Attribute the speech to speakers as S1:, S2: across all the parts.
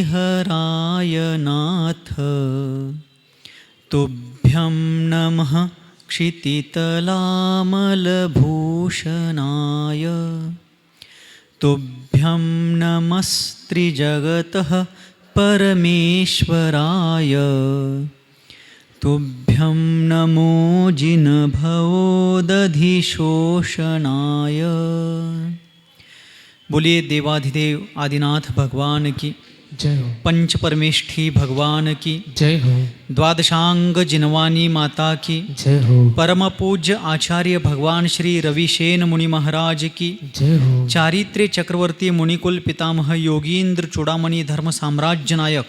S1: हराय नाथ तुभ्यं नमः क्षितितलामलभूषणाय तुभ्यं नमस्त्रिजगतः परमेश्वराय तुभ्यं नमो जिनभवोदधिशोषणाय। बोलिए देवाधिदेव आदिनाथ भगवान की
S2: जय हो।
S1: पंच परमेष्ठी भगवान की
S2: जय हो।
S1: द्वादशांग जिनवानी माता की
S2: जय हो।
S1: परम पूज्य आचार्य भगवान श्री रविशेन मुनि महाराज की
S2: जय हो।
S1: चारित्र्य चक्रवर्ती मुनिकुल पितामह योगींद्र चूड़ामणि धर्म साम्राज्य नायक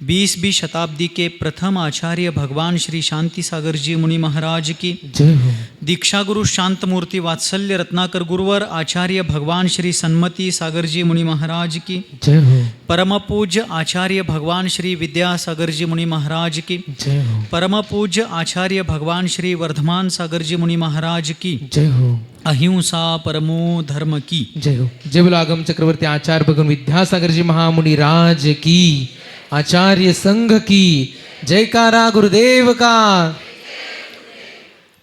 S1: 20वीं शताब्दी के प्रथम आचार्य भगवान श्री शांति सागर जी मुनि महाराज की
S2: जय हो।
S1: दीक्षा गुरु शांतमूर्ति वात्सल्य रत्नाकर गुरुवर आचार्य भगवान श्री सन्मति सागर जी मुनि महाराज की
S2: जय हो।
S1: परम पूज्य आचार्य भगवान श्री विद्यासागर जी मुनि महाराज की
S2: जय हो।
S1: परम पूज्य आचार्य भगवान श्री वर्धमान सागर जी मुनि महाराज की
S2: जय हो।
S1: अहिंसा परमो धर्म की
S2: जय हो। जय बोलो आगम चक्रवर्ती आचार्य भगवान विद्यासागर जी महामुनि राज की, आचार्य संघ की जयकारा गुरुदेव का।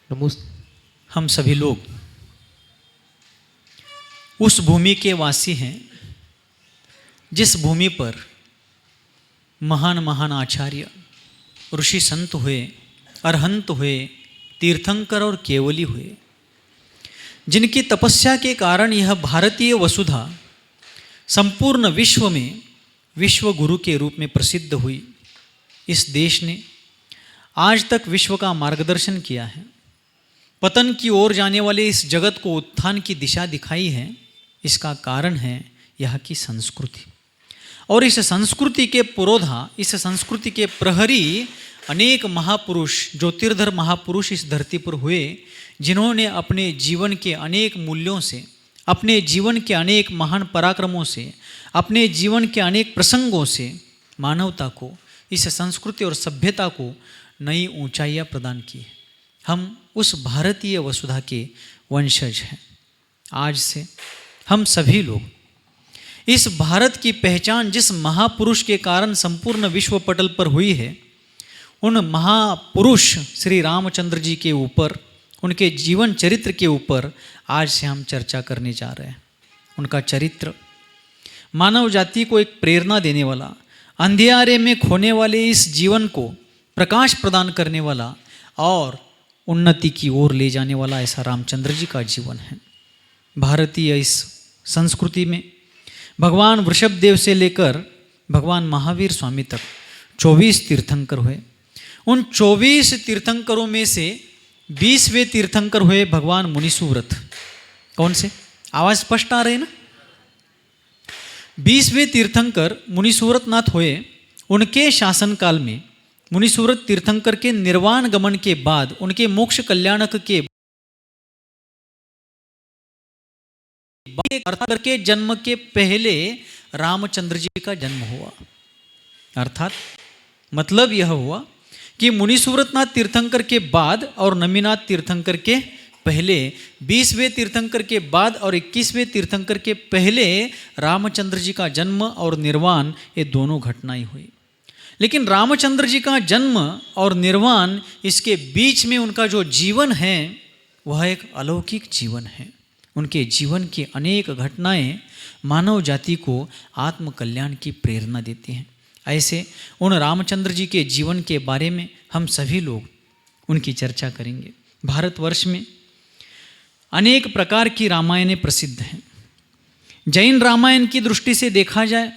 S2: नमस्ते।
S1: हम सभी लोग उस भूमि के वासी हैं जिस भूमि पर महान महान आचार्य ऋषि संत हुए, अरहंत हुए, तीर्थंकर और केवली हुए, जिनकी तपस्या के कारण यह भारतीय वसुधा संपूर्ण विश्व में विश्व गुरु के रूप में प्रसिद्ध हुई। इस देश ने आज तक विश्व का मार्गदर्शन किया है, पतन की ओर जाने वाले इस जगत को उत्थान की दिशा दिखाई है। इसका कारण है यहाँ की संस्कृति, और इस संस्कृति के पुरोधा, इस संस्कृति के प्रहरी अनेक महापुरुष, ज्योतिर्धर महापुरुष इस धरती पर हुए, जिन्होंने अपने जीवन के अनेक मूल्यों से, अपने जीवन के अनेक महान पराक्रमों से, अपने जीवन के अनेक प्रसंगों से मानवता को, इस संस्कृति और सभ्यता को नई ऊंचाइयां प्रदान की। हम उस भारतीय वसुधा के वंशज हैं। आज से हम सभी लोग इस भारत की पहचान जिस महापुरुष के कारण संपूर्ण विश्व पटल पर हुई है, उन महापुरुष श्री रामचंद्र जी के ऊपर, उनके जीवन चरित्र के ऊपर आज से हम चर्चा करने जा रहे हैं। उनका चरित्र मानव जाति को एक प्रेरणा देने वाला, अंधियारे में खोने वाले इस जीवन को प्रकाश प्रदान करने वाला और उन्नति की ओर ले जाने वाला ऐसा रामचंद्र जी का जीवन है। भारतीय इस संस्कृति में भगवान वृषभदेव से लेकर भगवान महावीर स्वामी तक 24 तीर्थंकर हुए। उन 24 तीर्थंकरों में से 20वें तीर्थंकर हुए भगवान मुनिसुव्रत। कौन से? आवाज स्पष्ट आ रही है ना? 20वें तीर्थंकर मुनिसुव्रत नाथ हुए। उनके शासनकाल में मुनिसुव्रत तीर्थंकर के निर्वाण गमन के बाद, उनके मोक्ष कल्याणक के अर्थात के जन्म के पहले रामचंद्र जी का जन्म हुआ। अर्थात मतलब यह हुआ कि मुनिसुव्रतनाथ तीर्थंकर के बाद और नमीनाथ तीर्थंकर के पहले, 20वें तीर्थंकर के बाद और 21वें तीर्थंकर के पहले रामचंद्र जी का जन्म और निर्वाण, ये दोनों घटनाएं हुई। लेकिन रामचंद्र जी का जन्म और निर्वाण, इसके बीच में उनका जो जीवन है वह एक अलौकिक जीवन है। उनके जीवन की अनेक घटनाएं मानव जाति को आत्म कल्याण की प्रेरणा देती हैं। ऐसे उन रामचंद्र जी के जीवन के बारे में हम सभी लोग उनकी चर्चा करेंगे। भारतवर्ष में अनेक प्रकार की रामायणें प्रसिद्ध हैं। जैन रामायण की दृष्टि से देखा जाए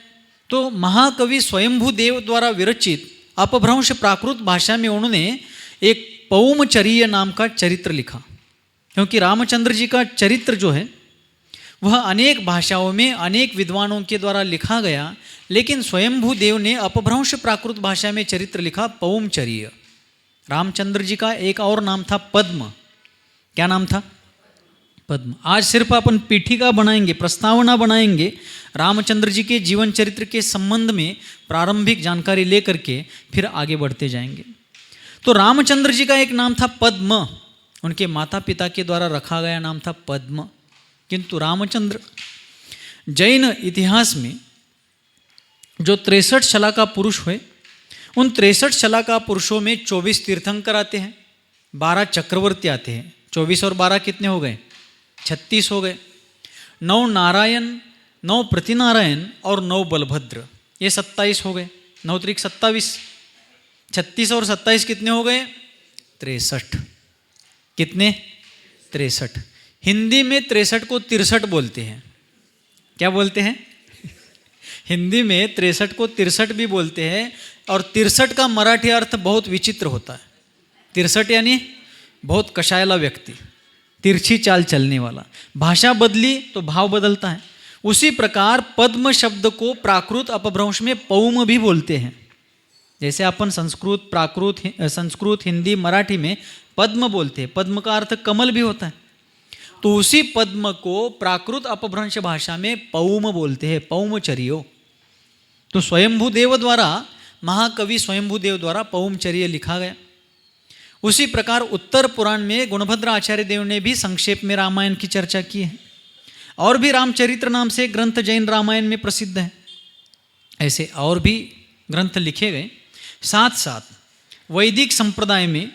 S1: तो महाकवि स्वयंभू देव द्वारा विरचित अपभ्रंश प्राकृत भाषा में उन्होंने एक पौमचर्य नाम का चरित्र लिखा, क्योंकि रामचंद्र जी का चरित्र जो है वह अनेक भाषाओं में अनेक विद्वानों के द्वारा लिखा गया, लेकिन स्वयंभू देव ने अपभ्रंश प्राकृत भाषा में चरित्र लिखा पौमचर्य। रामचंद्र जी का एक और नाम था पद्म। क्या नाम था? पद्म। आज सिर्फ अपन पीठिका बनाएंगे, प्रस्तावना बनाएंगे, रामचंद्र जी के जीवन चरित्र के संबंध में प्रारंभिक जानकारी लेकर के फिर आगे बढ़ते जाएंगे। तो रामचंद्र जी का एक नाम था पद्म, उनके माता पिता के द्वारा रखा गया नाम था पद्म। किंतु रामचंद्र जैन इतिहास में जो 63 शलाका पुरुष हुए, उन 63 शलाका पुरुषों में 24 तीर्थंकर आते हैं, 12 चक्रवर्ती आते हैं। 24 और 12 कितने हो गए? 36 हो गए। 9 नारायण, 9 प्रतिनारायण और 9 बलभद्र, ये 27 हो गए। 9 त्रिक 27, 36 और 27 कितने हो गए? 63। कितने? 63। हिंदी में 63 को 63 बोलते हैं। क्या बोलते हैं? हिंदी में 63 को 63 भी बोलते हैं। और 63 का मराठी अर्थ बहुत विचित्र होता है। 63 यानी बहुत कषायला व्यक्ति, तिरछी चाल चलने वाला। भाषा बदली तो भाव बदलता है। उसी प्रकार पद्म शब्द को प्राकृत अपभ्रंश में पौम भी बोलते हैं। जैसे अपन संस्कृत, प्राकृत, संस्कृत, हिंदी, मराठी में पद्म बोलते हैं। पद्म का अर्थ कमल भी होता है। तो उसी पद्म को प्राकृत अपभ्रंश भाषा में पौम बोलते हैं, पौमचर्यो। तो स्वयंभूदेव द्वारा, महाकवि स्वयंभूदेव द्वारा पौमचर्य लिखा गया। उसी प्रकार उत्तर पुराण में गुणभद्र आचार्य देव ने भी संक्षेप में रामायण की चर्चा की है। और भी रामचरित्र नाम से ग्रंथ जैन रामायण में प्रसिद्ध है। ऐसे और भी ग्रंथ लिखे गए। साथ साथ वैदिक संप्रदाय में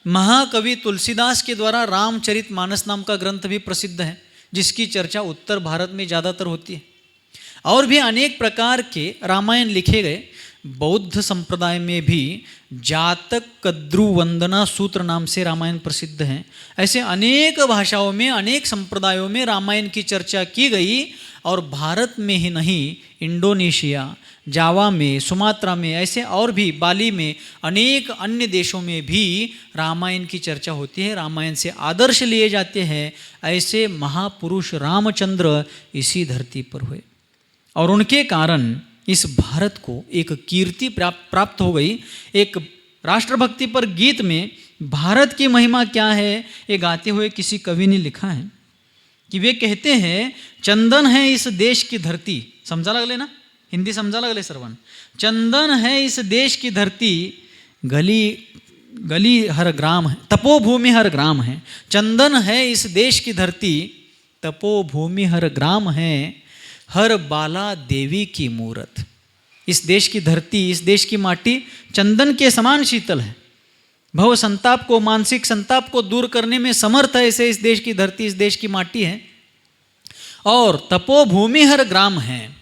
S1: महाकवि तुलसीदास के द्वारा रामचरितमानस नाम का ग्रंथ भी प्रसिद्ध है, जिसकी चर्चा उत्तर भारत में ज़्यादातर होती है। और भी अनेक प्रकार के रामायण लिखे गए। बौद्ध संप्रदाय में भी जातक कद्रु वंदना सूत्र नाम से रामायण प्रसिद्ध हैं। ऐसे अनेक भाषाओं में, अनेक संप्रदायों में रामायण की चर्चा की गई। और भारत में ही नहीं, इंडोनेशिया, जावा में, सुमात्रा में, ऐसे और भी बाली में, अनेक अन्य देशों में भी रामायण की चर्चा होती है। रामायण से आदर्श लिए जाते हैं। ऐसे महापुरुष रामचंद्र इसी धरती पर हुए और उनके कारण इस भारत को एक कीर्ति प्राप्त हो गई। एक राष्ट्रभक्ति पर गीत में भारत की महिमा क्या है ये गाते हुए किसी कवि ने लिखा है कि वे कहते हैं, चंदन है इस देश की धरती। समझा लगले ना? हिंदी समझा लगले सर्वांना? चंदन है इस देश की धरती, गली गली हर ग्राम है, तपोभूमि हर ग्राम है। चंदन है इस देश की धरती, तपोभूमि हर ग्राम है, हर बाला देवी की मूरत। इस देश की धरती, इस देश की माटी चंदन के समान शीतल है। भव संताप को, मानसिक संताप को दूर करने में समर्थ है। ऐसे इस देश की धरती, इस देश की माटी है। और तपोभूमि हर ग्राम है।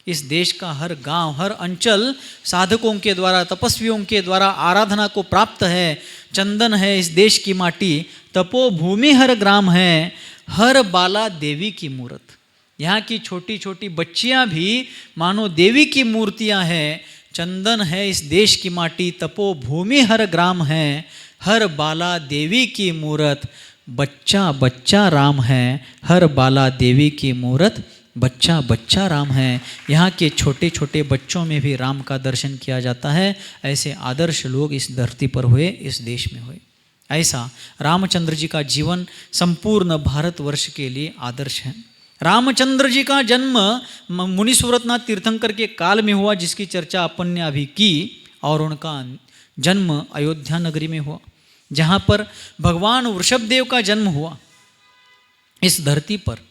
S1: इस देश का हर गांव, हर अंचल साधकों के द्वारा, तपस्वियों के द्वारा आराधना को प्राप्त है। चंदन है इस देश की माटी, तपोभूमि हर ग्राम है, हर बाला देवी की मूरत। यहाँ की छोटी छोटी बच्चियाँ भी मानो देवी की मूर्तियाँ हैं। चंदन है इस देश की माटी, तपोभूमि हर ग्राम है, हर बाला देवी की मूरत। बच्चा बच्चा राम है, हर बाला देवी की मूरत, बच्चा बच्चा राम है। यहाँ के छोटे छोटे बच्चों में भी राम का दर्शन किया जाता है। ऐसे आदर्श लोग इस धरती पर हुए, इस देश में हुए। ऐसा रामचंद्र जी का जीवन संपूर्ण भारतवर्ष के लिए आदर्श है। रामचंद्र जी का जन्म मुनि सूरतनाथ तीर्थंकर के काल में हुआ, जिसकी चर्चा अपन ने अभी की। और उनका जन्म अयोध्या नगरी में हुआ, जहाँ पर भगवान वृषभदेव का जन्म हुआ। इस धरती पर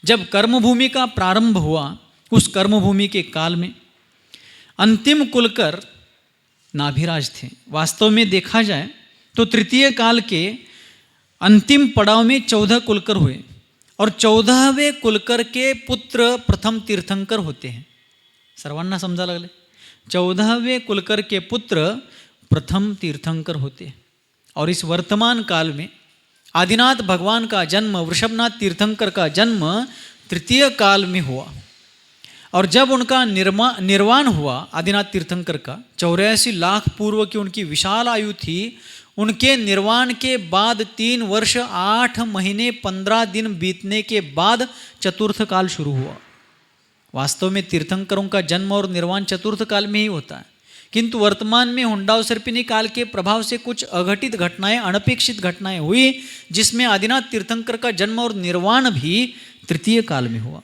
S1: जब कर्मभूमि का प्रारंभ हुआ, उस कर्मभूमि के काल में अंतिम कुलकर नाभिराज थे। वास्तव में देखा जाए तो तृतीय काल के अंतिम पड़ाव में 14 कुलकर हुए और 14वें कुलकर के पुत्र प्रथम तीर्थंकर होते हैं। सर्वांना समझा लगले? 14वें कुलकर के पुत्र प्रथम तीर्थंकर होते हैं। और इस वर्तमान काल में आदिनाथ भगवान का जन्म, वृषभनाथ तीर्थंकर का जन्म तृतीय काल में हुआ। और जब उनका निर्वाण हुआ आदिनाथ तीर्थंकर का, 84 लाख पूर्व की उनकी विशाल आयु थी। उनके निर्वाण के बाद 3 वर्ष 8 महीने 15 दिन बीतने के बाद चतुर्थ काल शुरू हुआ। वास्तव में तीर्थंकरों का जन्म और निर्वाण चतुर्थ काल में ही होता है, किंतु वर्तमान में हुंडाव सर्पिनी काल के प्रभाव से कुछ अघटित घटनाएं, अनपेक्षित घटनाएं हुई, जिसमें आदिनाथ तीर्थंकर का जन्म और निर्वाण भी तृतीय काल में हुआ।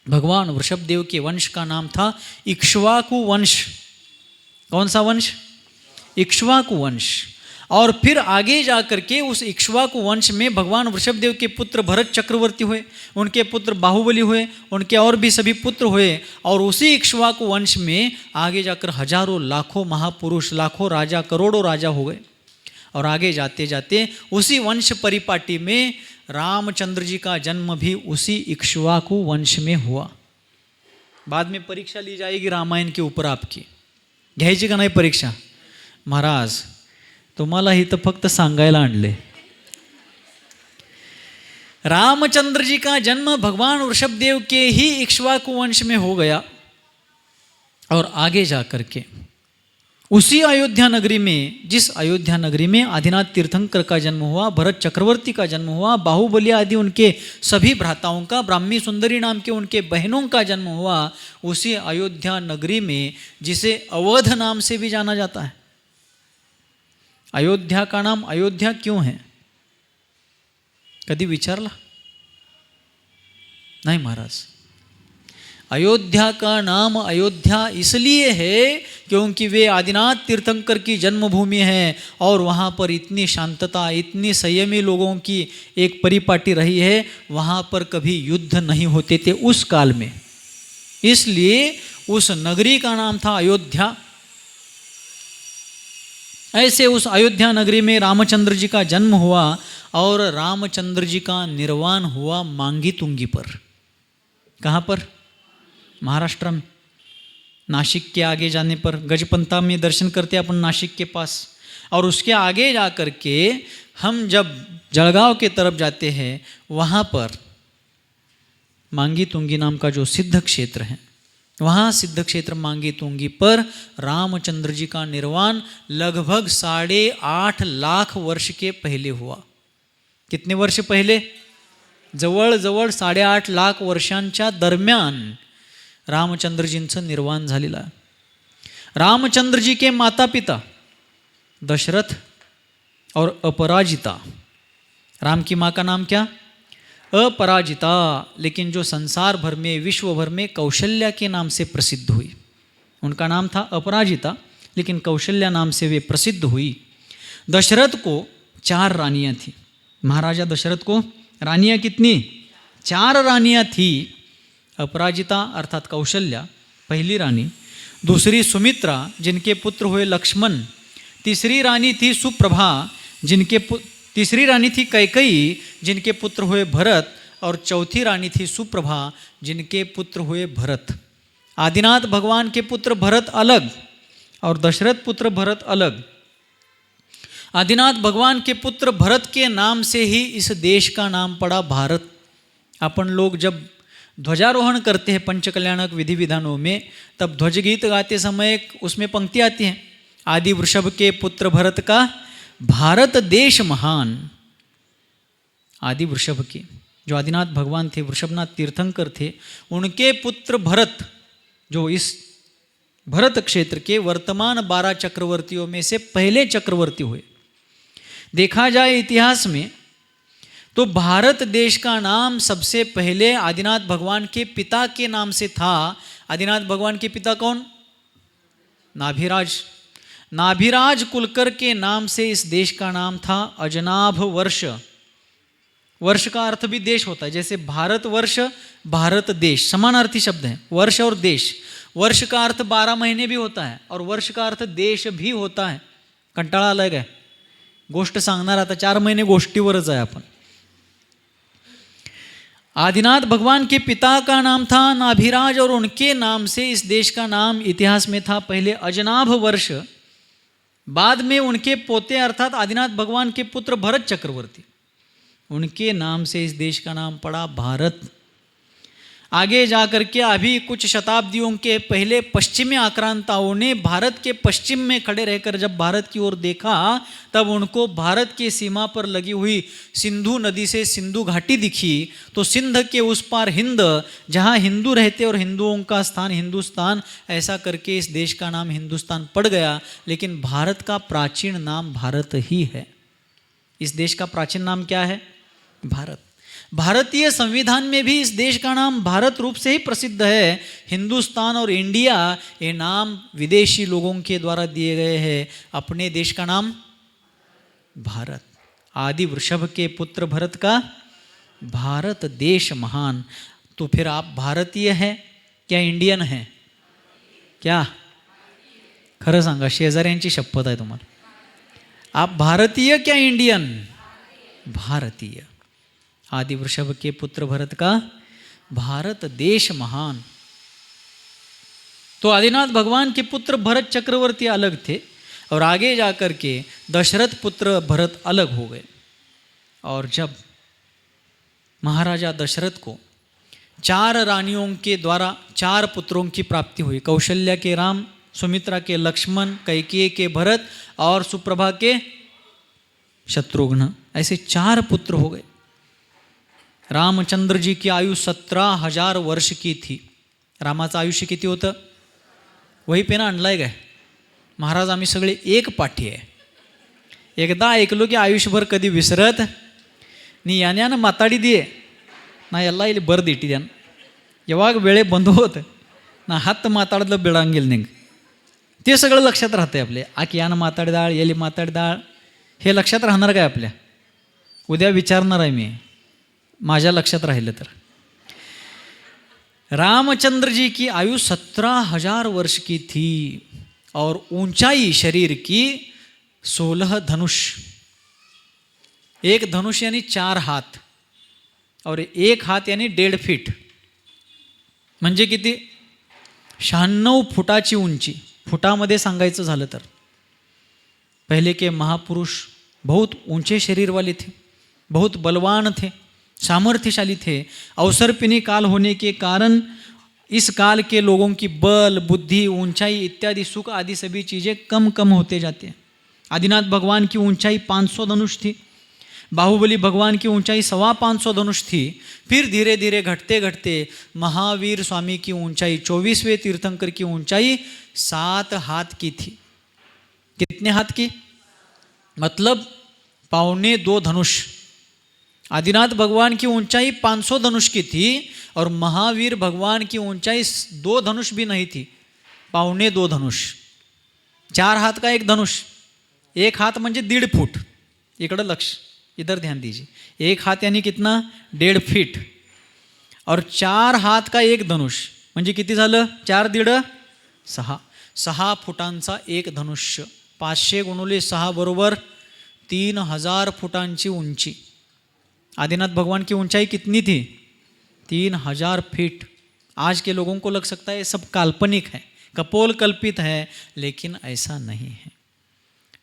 S1: भगवान वृषभदेव के वंश का नाम था इक्ष्वाकु वंश। कौन सा वंश? इक्ष्वाकु वंश। और फिर आगे जा करके उस इक्ष्वाकु वंश में भगवान वृषभदेव के पुत्र भरत चक्रवर्ती हुए, उनके पुत्र बाहुबली हुए, उनके और भी सभी पुत्र हुए, और उसी इक्ष्वाकु वंश में आगे जाकर हजारों लाखों महापुरुष, लाखों राजा, करोड़ों राजा हो गए। और आगे जाते जाते उसी वंश परिपाटी में रामचंद्र जी का जन्म भी उसी इक्ष्वाकु वंश में हुआ। बाद में परीक्षा ली जाएगी रामायण के ऊपर आपकी, घ्यायची का नाही परीक्षा? महाराज तुम्हाला ही तो फक्त सांगायला आणले। रामचंद्र जी का जन्म भगवान वृषभदेव के ही इक्ष्वाकु वंश में हो गया, और आगे जा करके उसी अयोध्या नगरी में, जिस अयोध्या नगरी में आदिनाथ तीर्थंकर का जन्म हुआ, भरत चक्रवर्ती का जन्म हुआ, बाहुबली आदि उनके सभी भ्राताओं का, ब्राह्मी सुंदरी नाम के उनके बहनों का जन्म हुआ, उसी अयोध्या नगरी में, जिसे अवध नाम से भी जाना जाता है। अयोध्या का नाम अयोध्या क्यों है, कभी विचारला? नहीं महाराज, अयोध्या का नाम अयोध्या इसलिए है क्योंकि वे आदिनाथ तीर्थंकर की जन्मभूमि है, और वहाँ पर इतनी शांतता, इतनी संयमी लोगों की एक परिपाटी रही है, वहाँ पर कभी युद्ध नहीं होते थे उस काल में, इसलिए उस नगरी का नाम था अयोध्या। ऐसे उस अयोध्या नगरी में रामचंद्र जी का जन्म हुआ, और रामचंद्र जी का निर्वाण हुआ मांगी तुंगी पर। कहाँ पर? महाराष्ट्र में, नासिक के आगे जाने पर गजपंता में दर्शन करते अपन नासिक के पास, और उसके आगे जा कर के हम जब जलगांव के तरफ जाते हैं, वहाँ पर मांगी तुंगी नाम का जो सिद्ध क्षेत्र है, वहाँ सिद्ध क्षेत्र मांगी तुंगी पर रामचंद्र जी का निर्वाण लगभग 8.5 लाख वर्ष के पहले हुआ। कितने वर्ष पहले? जवळजवळ 8.5 लाख वर्षांच्या दरम्यान रामचंद्रजींचं निर्वाण झालेलं आहे। रामचंद्र जी के माता पिता दशरथ और अपराजिता। राम की माँ का नाम क्या? अपराजिता, लेकिन जो संसार भर में, विश्व भर में कौशल्या के नाम से प्रसिद्ध हुई। उनका नाम था अपराजिता, लेकिन कौशल्या नाम से वे प्रसिद्ध हुई। दशरथ को 4 रानियाँ थी। महाराजा दशरथ को रानियाँ कितनी? 4 रानियाँ थी। अपराजिता अर्थात कौशल्या पहली रानी, दूसरी सुमित्रा जिनके पुत्र हुए लक्ष्मण, तीसरी रानी थी सुप्रभा तीसरी रानी थी कैकेयी जिनके पुत्र हुए भरत, और चौथी रानी थी सुप्रभा जिनके पुत्र हुए भरत। आदिनाथ भगवान के पुत्र भरत अलग और दशरथ पुत्र भरत अलग। आदिनाथ भगवान के पुत्र भरत के नाम से ही इस देश का नाम पड़ा भारत। अपन लोग जब ध्वजारोहण करते हैं पंचकल्याणक विधि विधानों में, तब ध्वज गीत गाते समय उसमें पंक्ति आती है, आदि वृषभ के पुत्र भरत का भारत देश महान। आदि वृषभ के जो आदिनाथ भगवान थे, वृषभनाथ तीर्थंकर थे, उनके पुत्र भरत, जो इस भरत क्षेत्र के वर्तमान 12 चक्रवर्तियों में से पहले चक्रवर्ती हुए। देखा जाए इतिहास में तो भारत देश का नाम सबसे पहले आदिनाथ भगवान के पिता के नाम से था। आदिनाथ भगवान के पिता कौन? नाभिराज। नाभिराज कुलकर के नाम से इस देश का नाम था अजनाभ वर्ष। वर्ष का अर्थ भी देश होता है, जैसे भारत वर्ष, भारत देश समानार्थी शब्द हैं, वर्ष और देश। वर्ष का अर्थ 12 महीने भी होता है और वर्ष का अर्थ देश भी होता है। कंटाळा आलाय काय? गोष्ट सांगणार आता 4 महिने गोष्टीवरच आहे आपण। आदिनाथ भगवान के पिता का नाम था नाभिराज और उनके नाम से इस देश का नाम इतिहास में था पहले अजनाभ वर्ष। बाद में उनके पोते अर्थात आदिनाथ भगवान के पुत्र भरत चक्रवर्ती, उनके नाम से इस देश का नाम पड़ा भारत। आगे जाकर के अभी कुछ शताब्दियों के पहले पश्चिमी आक्रांताओं ने भारत के पश्चिम में खड़े रहकर जब भारत की ओर देखा, तब उनको भारत की सीमा पर लगी हुई सिंधु नदी से सिंधु घाटी दिखी। तो सिंध के उस पार हिंद, जहाँ हिंदू रहते और हिंदुओं का स्थान हिंदुस्तान, ऐसा करके इस देश का नाम हिंदुस्तान पड़ गया। लेकिन भारत का प्राचीन नाम भारत ही है। इस देश का प्राचीन नाम क्या है? भारत। भारतीय संविधान में भी इस देश का नाम भारत रूप से ही प्रसिद्ध है। हिंदुस्तान और इंडिया ये नाम विदेशी लोगों के द्वारा दिए गए हैं। अपने देश का नाम भारत। आदि वृषभ के पुत्र भरत का भारत देश महान। तो फिर आप भारतीय हैं क्या इंडियन हैं? क्या? खरं सांगा, शेजाऱ्यांची शपथ आहे तुम्हाला. आप भारतीय क्या इंडियन? भारतीय. आदि वृषभ के पुत्र भरत का भारत देश महान. तो आदिनाथ भगवान के पुत्र भरत चक्रवर्ती अलग थे और आगे जाकर के दशरथ पुत्र भरत अलग हो गए. और जब महाराजा दशरथ को 4 रानियों के द्वारा 4 पुत्रों की प्राप्ति हुई, कौशल्या के राम, सुमित्रा के लक्ष्मण, कैकेयी के भरत और सुप्रभा के शत्रुघ्न, ऐसे 4 पुत्र हो गए. रामचंद्र जी की आयु 17,000 वर्ष की थी. रामाचं आयुष्य किती होतं? वही पेन आणलाय काय महाराज? आम्ही सगळे एक पाठी आहे. एकदा ऐकलो की आयुष्यभर कधी विसरत ನೀ ಯಾನ್ಯಾನ ಮಾತಾಡಿದೆಯೇ ನಾ ಎಲ್ಲ ಇಲ್ಲಿ ಬರ್ದಿಟ್ಟಿದ್ದೇನೆ. ಯಾವಾಗ ವೇಳೆ ಬಂದು ಹೋत ನಾ 10 ಮಾತಾಡ್ದು ಬಿಡಂಗಿಲ್ಲ ನಿಂಗೆ. ते सगळं लक्षात राहते आपले. आकी यानं माताडदाळ, येली माताडदाळ, हे लक्षात राहणार काय आपल्या? उद्या विचारणार आहे मी, माझ्या लक्षात राहिलं तर. रामचंद्र जी की आयु 17,000 वर्ष की थी और ऊंचाई शरीर की 16 धनुष. एक धनुष यानी 4 हात और 1 हात यानी 1.5 फीट, म्हणजे किती? 96 फुटाची उंची. फुटामध्ये सांगायचं झालं तर पहले के महापुरुष बहुत ऊंचे शरीर वाले थे, बहुत बलवान थे, सामर्थ्यशाली थे. अवसरपिनी काल होने के कारण इस काल के लोगों की बल, बुद्धि, ऊंचाई इत्यादि सुख आदि सभी चीज़ें कम कम होते जाते हैं. आदिनाथ भगवान की ऊंचाई 500 धनुष थी. बाहुबली भगवान की ऊंचाई 525 धनुष थी. फिर धीरे धीरे घटते घटते महावीर स्वामी की ऊंचाई, 24वें तीर्थंकर की ऊंचाई 7 हाथ की थी. कितने हाथ की? मतलब 1.25 धनुष. आदिनाथ भगवान की ऊंचाई 500 धनुष की थी और महावीर भगवान की ऊंचाई 2 धनुष भी नहीं थी, 2.25 धनुष. 4 हाथ का एक धनुष. 1 हाथ म्हणजे 1.5 फूट. इकडं लक्ष, इधर ध्यान दीजिए. 1 हाथ यानी कितना? 1.5 फीट. और 4 हाथ का एक धनुष म्हणजे किती झालं? 4 1.5 6. 6 फुटांचा एक धनुष्य. 500 गुणुले 6 बरोबर 3,000 फुटांची उंची. आदिनाथ भगवान की ऊंचाई कितनी थी? 3,000 फीट. आज के लोगों को लग सकता है ये सब काल्पनिक है, कपोल कल्पित है, लेकिन ऐसा नहीं है.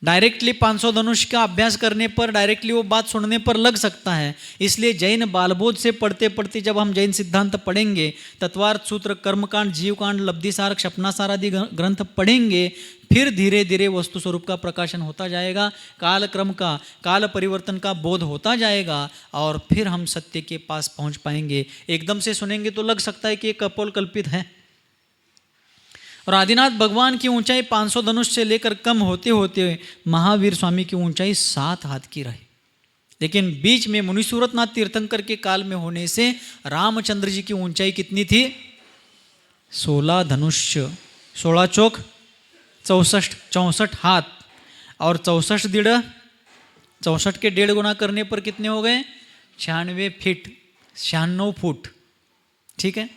S1: डायरेक्टली 500 धनुष का अभ्यास करने पर, डायरेक्टली वो बात सुनने पर लग सकता है. इसलिए जैन बालबोध से पढ़ते पढ़ते जब हम जैन सिद्धांत पढ़ेंगे, तत्वार्थ सूत्र, कर्मकांड, जीवकांड, लब्धिसार, क्षपनासार आदि ग्रंथ पढ़ेंगे, फिर धीरे धीरे वस्तु स्वरूप का प्रकाशन होता जाएगा, काल क्रम का, काल परिवर्तन का बोध होता जाएगा और फिर हम सत्य के पास पहुंच पाएंगे. एकदम से सुनेंगे तो लग सकता है कि ये कपोल कल्पित है. और आदिनाथ भगवान की ऊंचाई 500 धनुष से लेकर कम होते होते महावीर स्वामी की ऊंचाई 7 हाथ की रही. लेकिन बीच में मुनिसूरतनाथ तीर्थंकर के काल में होने से रामचंद्र जी की ऊंचाई कितनी थी? 16 धनुष्य. 16 चौक 64 हाथ और 64 1.5, 64 के 1.5 गुना करने पर कितने हो गए? 96 फीट, 96 फुट. ठीक है.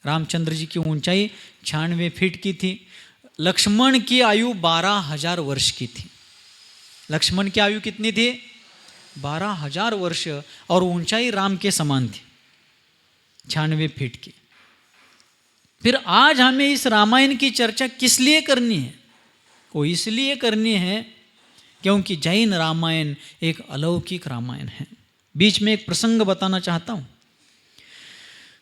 S1: रामचंद्र जी की ऊंचाई 96 फीट की थी. लक्ष्मण की आयु 12,000 वर्ष की थी. लक्ष्मण की आयु कितनी थी? 12,000 वर्ष और ऊंचाई राम के समान थी, 96 फीट की. फिर आज हमें इस रामायण की चर्चा किस लिए करनी है? वो इसलिए करनी है क्योंकि जैन रामायण एक अलौकिक रामायण है. बीच में एक प्रसंग बताना चाहता हूँ.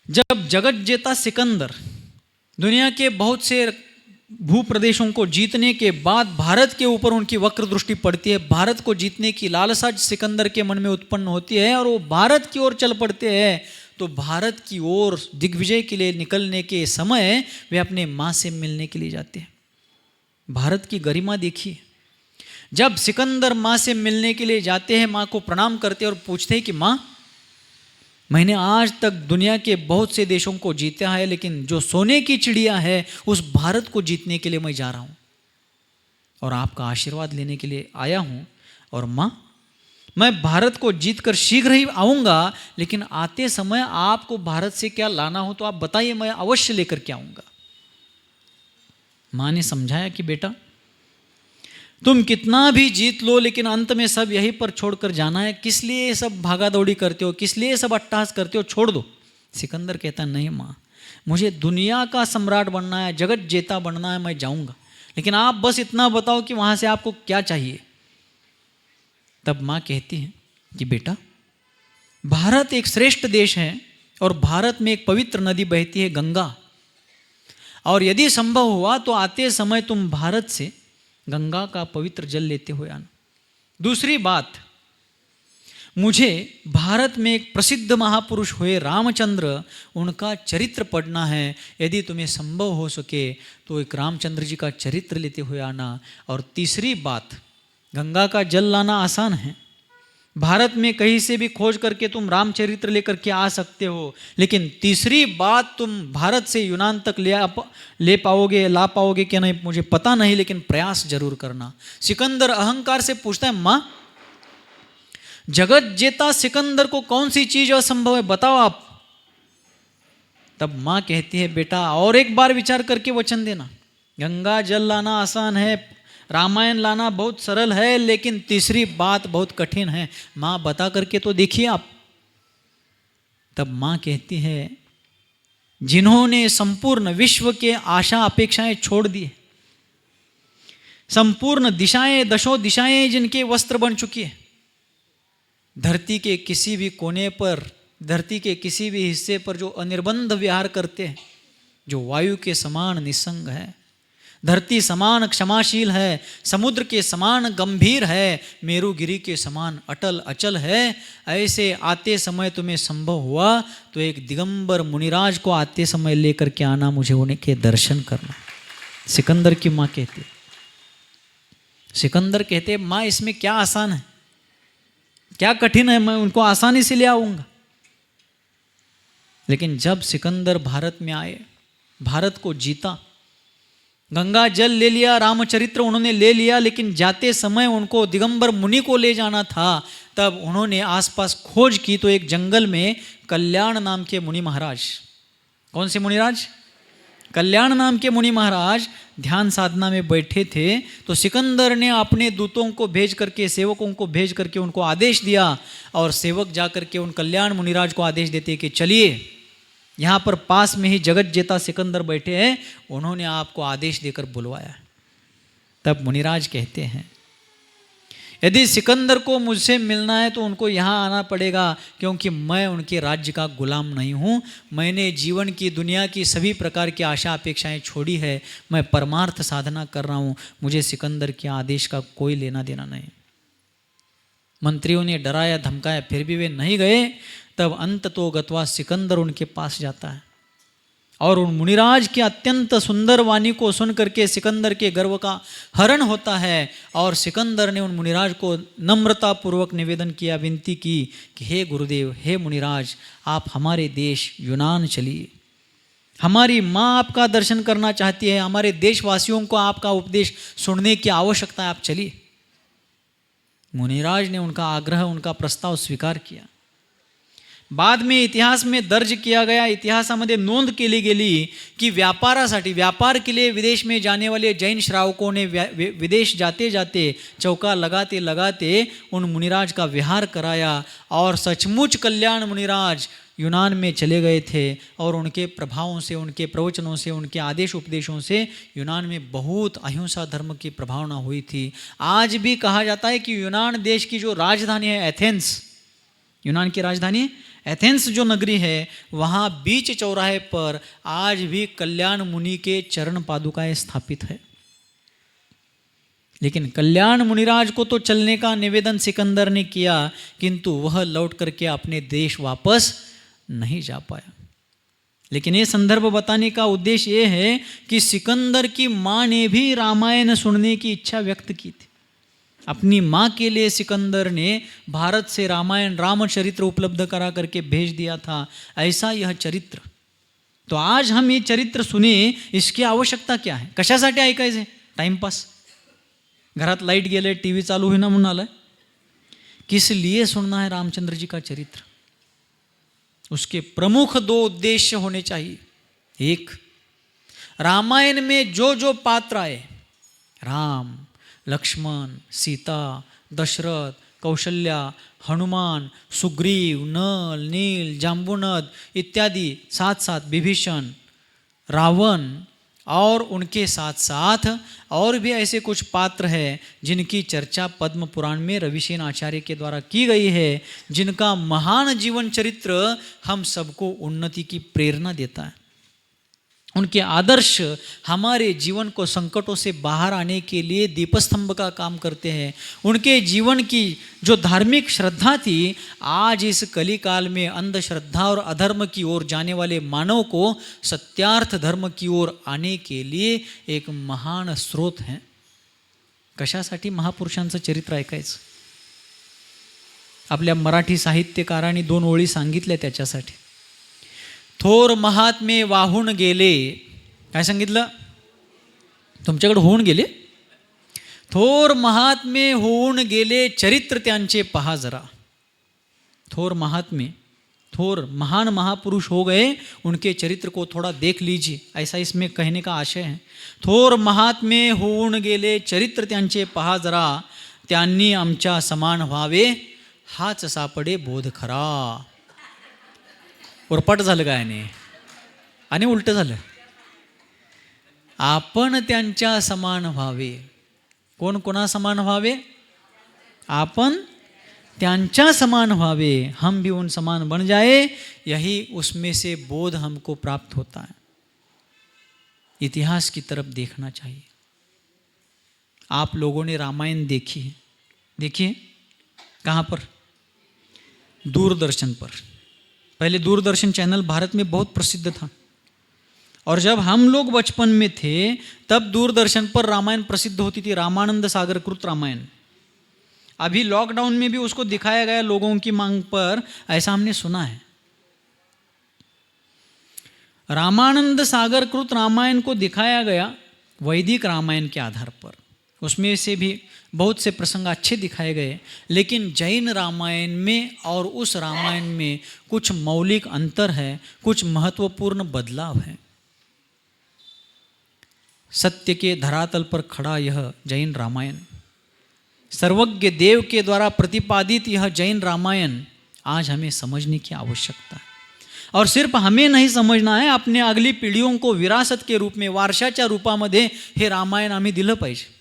S1: जब जगत जेता सिकंदर दुनिया के बहुत से भूप्रदेशों को जीतने के बाद भारत के ऊपर उनकी वक्र दृष्टि पड़ती है. भारत को जीतने की लालसा सिकंदर के मन में उत्पन्न होती है और वो भारत की ओर चल पड़ते हैं. तो भारत की ओर दिग्विजय के लिए निकलने के समय वे अपने माँ से मिलने के लिए जाते हैं. भारत की गरिमा देखिए. जब सिकंदर माँ से मिलने के लिए जाते हैं, माँ को प्रणाम करते हैं और पूछते हैं कि माँ, मैंने आज तक दुनिया के बहुत से देशों को जीता है, लेकिन जो सोने की चिड़िया है उस भारत को जीतने के लिए मैं जा रहा हूँ और आपका आशीर्वाद लेने के लिए आया हूँ. और माँ, मैं भारत को जीतकर शीघ्र ही आऊँगा, लेकिन आते समय आपको भारत से क्या लाना हो तो आप बताइए, मैं अवश्य लेकर के आऊँगा। माँ ने समझाया कि बेटा तुम कितना भी जीत लो, लेकिन अंत में सब यहीं पर छोड़कर जाना है। किस लिए ये सब भागा दौड़ी करते हो, किस लिए सब अट्टहास करते हो, छोड़ दो। सिकंदर कहता नहीं माँ, मुझे दुनिया का सम्राट बनना है, जगत जेता बनना है, मैं जाऊँगा, लेकिन आप बस इतना बताओ कि वहाँ से आपको क्या चाहिए। तब माँ कहती है कि बेटा भारत एक श्रेष्ठ देश है और भारत में एक पवित्र नदी बहती है गंगा, और यदि संभव हुआ तो आते समय तुम भारत से गंगा का पवित्र जल लेते हुए आना। दूसरी बात, मुझे भारत में एक प्रसिद्ध महापुरुष हुए रामचंद्र, उनका चरित्र पढ़ना है। यदि तुम्हें संभव हो सके तो एक रामचंद्र जी का चरित्र लेते हुए आना। और तीसरी बात, गंगा का जल लाना आसान है, भारत में कहीं से भी खोज करके तुम रामचरित्र लेकर के आ सकते हो, लेकिन तीसरी बात, तुम भारत से यूनान तक ला पाओगे क्या नहीं मुझे पता नहीं, लेकिन प्रयास जरूर करना। सिकंदर अहंकार से पूछता है माँ, जगत जेता सिकंदर को कौन सी चीज असंभव है, बताओ आप। तब माँ कहती है बेटा और एक बार विचार करके वचन देना। गंगा जल लाना आसान है, रामायण लाना बहुत सरल है, लेकिन तीसरी बात बहुत कठिन है, माँ बता करके तो देखिए आप। तब माँ कहती है जिन्होंने संपूर्ण विश्व के आशा अपेक्षाएं छोड़ दी, संपूर्ण दिशाएं दशों दिशाएं जिनके वस्त्र बन चुकी है, धरती के किसी भी कोने पर, धरती के किसी भी हिस्से पर जो अनिर्बंध विहार करते हैं, जो वायु के समान निस्संग है, धरती समान क्षमाशील है, समुद्र के समान गंभीर है, मेरुगिरी के समान अटल अचल है, ऐसे आते समय तुम्हें संभव हुआ तो एक दिगंबर मुनिराज को आते समय लेकर के आना, मुझे उनके दर्शन करना। सिकंदर की माँ कहती, सिकंदर कहते माँ इसमें क्या आसान है, क्या कठिन है, मैं उनको आसानी से ले आऊँगा। लेकिन जब सिकंदर भारत में आए, भारत को जीता, गंगा जल ले लिया, रामचरित्र उन्होंने ले लिया, लेकिन जाते समय उनको दिगंबर मुनि को ले जाना था। तब उन्होंने आसपास खोज की तो एक जंगल में कल्याण नाम के मुनि महाराज, कौन से मुनिराज, कल्याण नाम के मुनि महाराज ध्यान साधना में बैठे थे। तो सिकंदर ने अपने दूतों को भेज करके, सेवकों को भेज करके उनको आदेश दिया, और सेवक जा करके उन कल्याण मुनिराज को आदेश देते कि चलिए, यहाँ पर पास में ही जगत जेता सिकंदर बैठे हैं, उन्होंने आपको आदेश देकर बुलवाया। तब मुनिराज कहते हैं यदि सिकंदर को मुझसे मिलना है तो उनको यहाँ आना पड़ेगा, क्योंकि मैं उनके राज्य का गुलाम नहीं हूँ। मैंने जीवन की, दुनिया की सभी प्रकार की आशा अपेक्षाएं छोड़ी है, मैं परमार्थ साधना कर रहा हूँ, मुझे सिकंदर के आदेश का कोई लेना देना नहीं। मंत्रियों ने डराया धमकाया, फिर भी वे नहीं गए। तब अंत तो गत्वा सिकंदर उनके पास जाता है, और उन मुनिराज की अत्यंत सुंदर वाणी को सुन करके सिकंदर के गर्व का हरण होता है। और सिकंदर ने उन मुनिराज को नम्रता पूर्वक निवेदन किया, विनती की कि हे गुरुदेव, हे मुनिराज, आप हमारे देश यूनान चलिए, हमारी माँ आपका दर्शन करना चाहती है, हमारे देशवासियों को आपका उपदेश सुनने की आवश्यकता है, आप चलिए। मुनिराज ने उनका आग्रह, उनका प्रस्ताव स्वीकार किया। बाद में इतिहास में दर्ज किया गया, इतिहासामध्ये नोंद केली गेली की व्यापारासाठी, व्यापार के लिए विदेश में जाने वाले जैन श्रावकों ने विदेश जाते जाते, चौका लगाते लगाते उन मुनिराज का विहार कराया, और सचमुच कल्याण मुनिराज यूनान में चले गए थे, और उनके प्रभावों से, उनके प्रवचनों से, उनके आदेश उपदेशों से यूनान में बहुत अहिंसा धर्म की प्रभावना हुई थी। आज भी कहा जाता है कि यूनान देश की जो राजधानी है एथेंस, यूनान की राजधानी एथेंस जो नगरी है, वहाँ बीच चौराहे पर आज भी कल्याण मुनि के चरण पादुकाएं स्थापित है। लेकिन कल्याण मुनिराज को तो चलने का निवेदन सिकंदर ने किया, किंतु वह लौट करके अपने देश वापस नहीं जा पाया। लेकिन ये संदर्भ बताने का उद्देश्य ये है कि सिकंदर की माँ ने भी रामायण सुनने की इच्छा व्यक्त की थी। अपनी माँ के लिए सिकंदर ने भारत से रामायण, रामचरित्र उपलब्ध करा करके भेज दिया था। ऐसा यह चरित्र, तो आज हम ये चरित्र सुने, इसकी आवश्यकता क्या है, कशासाठी ऐकायचे, टाइमपास, घरात लाईट गेले, टी व्ही चालू होईना म्हणून आलाय, किस लिए सुनना है रामचंद्र जी का चरित्र? उसके प्रमुख 2 उद्देश्य होने चाहिए। एक, रामायण में जो जो पात्र आए, राम, लक्ष्मण, सीता, दशरथ, कौशल्या, हनुमान, सुग्रीव, नल, नील, जाम्बुनद इत्यादि, साथ साथ विभीषण, रावण, और उनके साथ साथ और भी ऐसे कुछ पात्र हैं जिनकी चर्चा पद्म पुराण में रविसेन आचार्य के द्वारा की गई है, जिनका महान जीवन चरित्र हम सबको उन्नति की प्रेरणा देता है। उनके आदर्श हमारे जीवन को संकटों से बाहर आने के लिए दीपस्तंभ का काम करते हैं। उनके जीवन की जो धार्मिक श्रद्धा थी, आज इस कली काल में अंधश्रद्धा और अधर्म की ओर जाने वाले मानव को सत्यार्थ धर्म की ओर आने के लिए एक महान स्रोत है। कशासाठी? महापुरुषांचं चरित्र ऐकायचं। आपल्या मराठी साहित्यकारांनी 2 ओळी सांगितल्या त्याच्यासाठी। थोर महात्मे वाहून गेले, काय सांगितलं? तुमच्याकडे होऊन गेले? थोर महात्मे होऊन गेले, चरित्र त्यांचे पहा जरा। थोर महात्मे, थोर महान महापुरुष हो गए, उनके चरित्र को थोड़ा देख लीजिए, ऐसा इसमें कहने का आशय है। थोर महात्मे होऊन गेले, चरित्र त्यांचे पहा जरा, त्यांनी आमच्या समान व्हावे, हाच सापडे बोध खरा। उरपाट झालं काय नाही आणि उलटं झालं। आपण त्यांच्या समान व्हावे। कोण कोणा समान व्हावे? आपण त्यांच्या समान व्हावे। हम भी उन समान बन जाए, यही उसमें से बोध हमको प्राप्त होता है। इतिहास की तरफ देखना चाहिए। आप लोगों ने रामायण देखी है, देखिए कहाँ पर? दूरदर्शन पर। पहले दूरदर्शन चैनल भारत में बहुत प्रसिद्ध था, और जब हम लोग बचपन में थे तब दूरदर्शन पर रामायण प्रसिद्ध होती थी, रामानंद सागर कृत रामायण। अभी लॉकडाउन में भी उसको दिखाया गया लोगों की मांग पर, ऐसा हमने सुना है। रामानंद सागर कृत रामायण को दिखाया गया वैदिक रामायण के आधार पर, उसमें से भी बहुत से प्रसंग अच्छे दिखाए गए, लेकिन जैन रामायण में और उस रामायण में कुछ मौलिक अंतर है, कुछ महत्वपूर्ण बदलाव है। सत्य के धरातल पर खड़ा यह जैन रामायण, सर्वज्ञ देव के द्वारा प्रतिपादित यह जैन रामायण आज हमें समझने की आवश्यकता है। और सिर्फ हमें नहीं समझना है, अपने अगली पिढीयों को विरासत के रूप में, वारशाच्या रूपामध्ये हे रामायण आम्ही दिलं पाहिजे।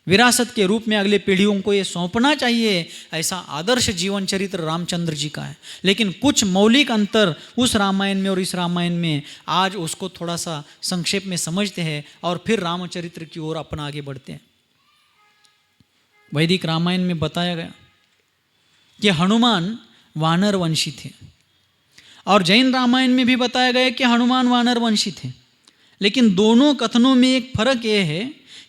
S1: विरासत के रूप में अगले पीढ़ियों को ये सौंपना चाहिए। ऐसा आदर्श जीवन चरित्र रामचंद्र जी का है, लेकिन कुछ मौलिक अंतर उस रामायण में और इस रामायण में, आज उसको थोड़ा सा संक्षेप में समझते हैं और फिर रामचरित्र की ओर अपन आगे बढ़ते हैं। वैदिक रामायण में बताया गया कि हनुमान वानर वंशी थे, और जैन रामायण में भी बताया गया कि हनुमान वानर वंशी थे। लेकिन दोनों कथनों में एक फर्क ये है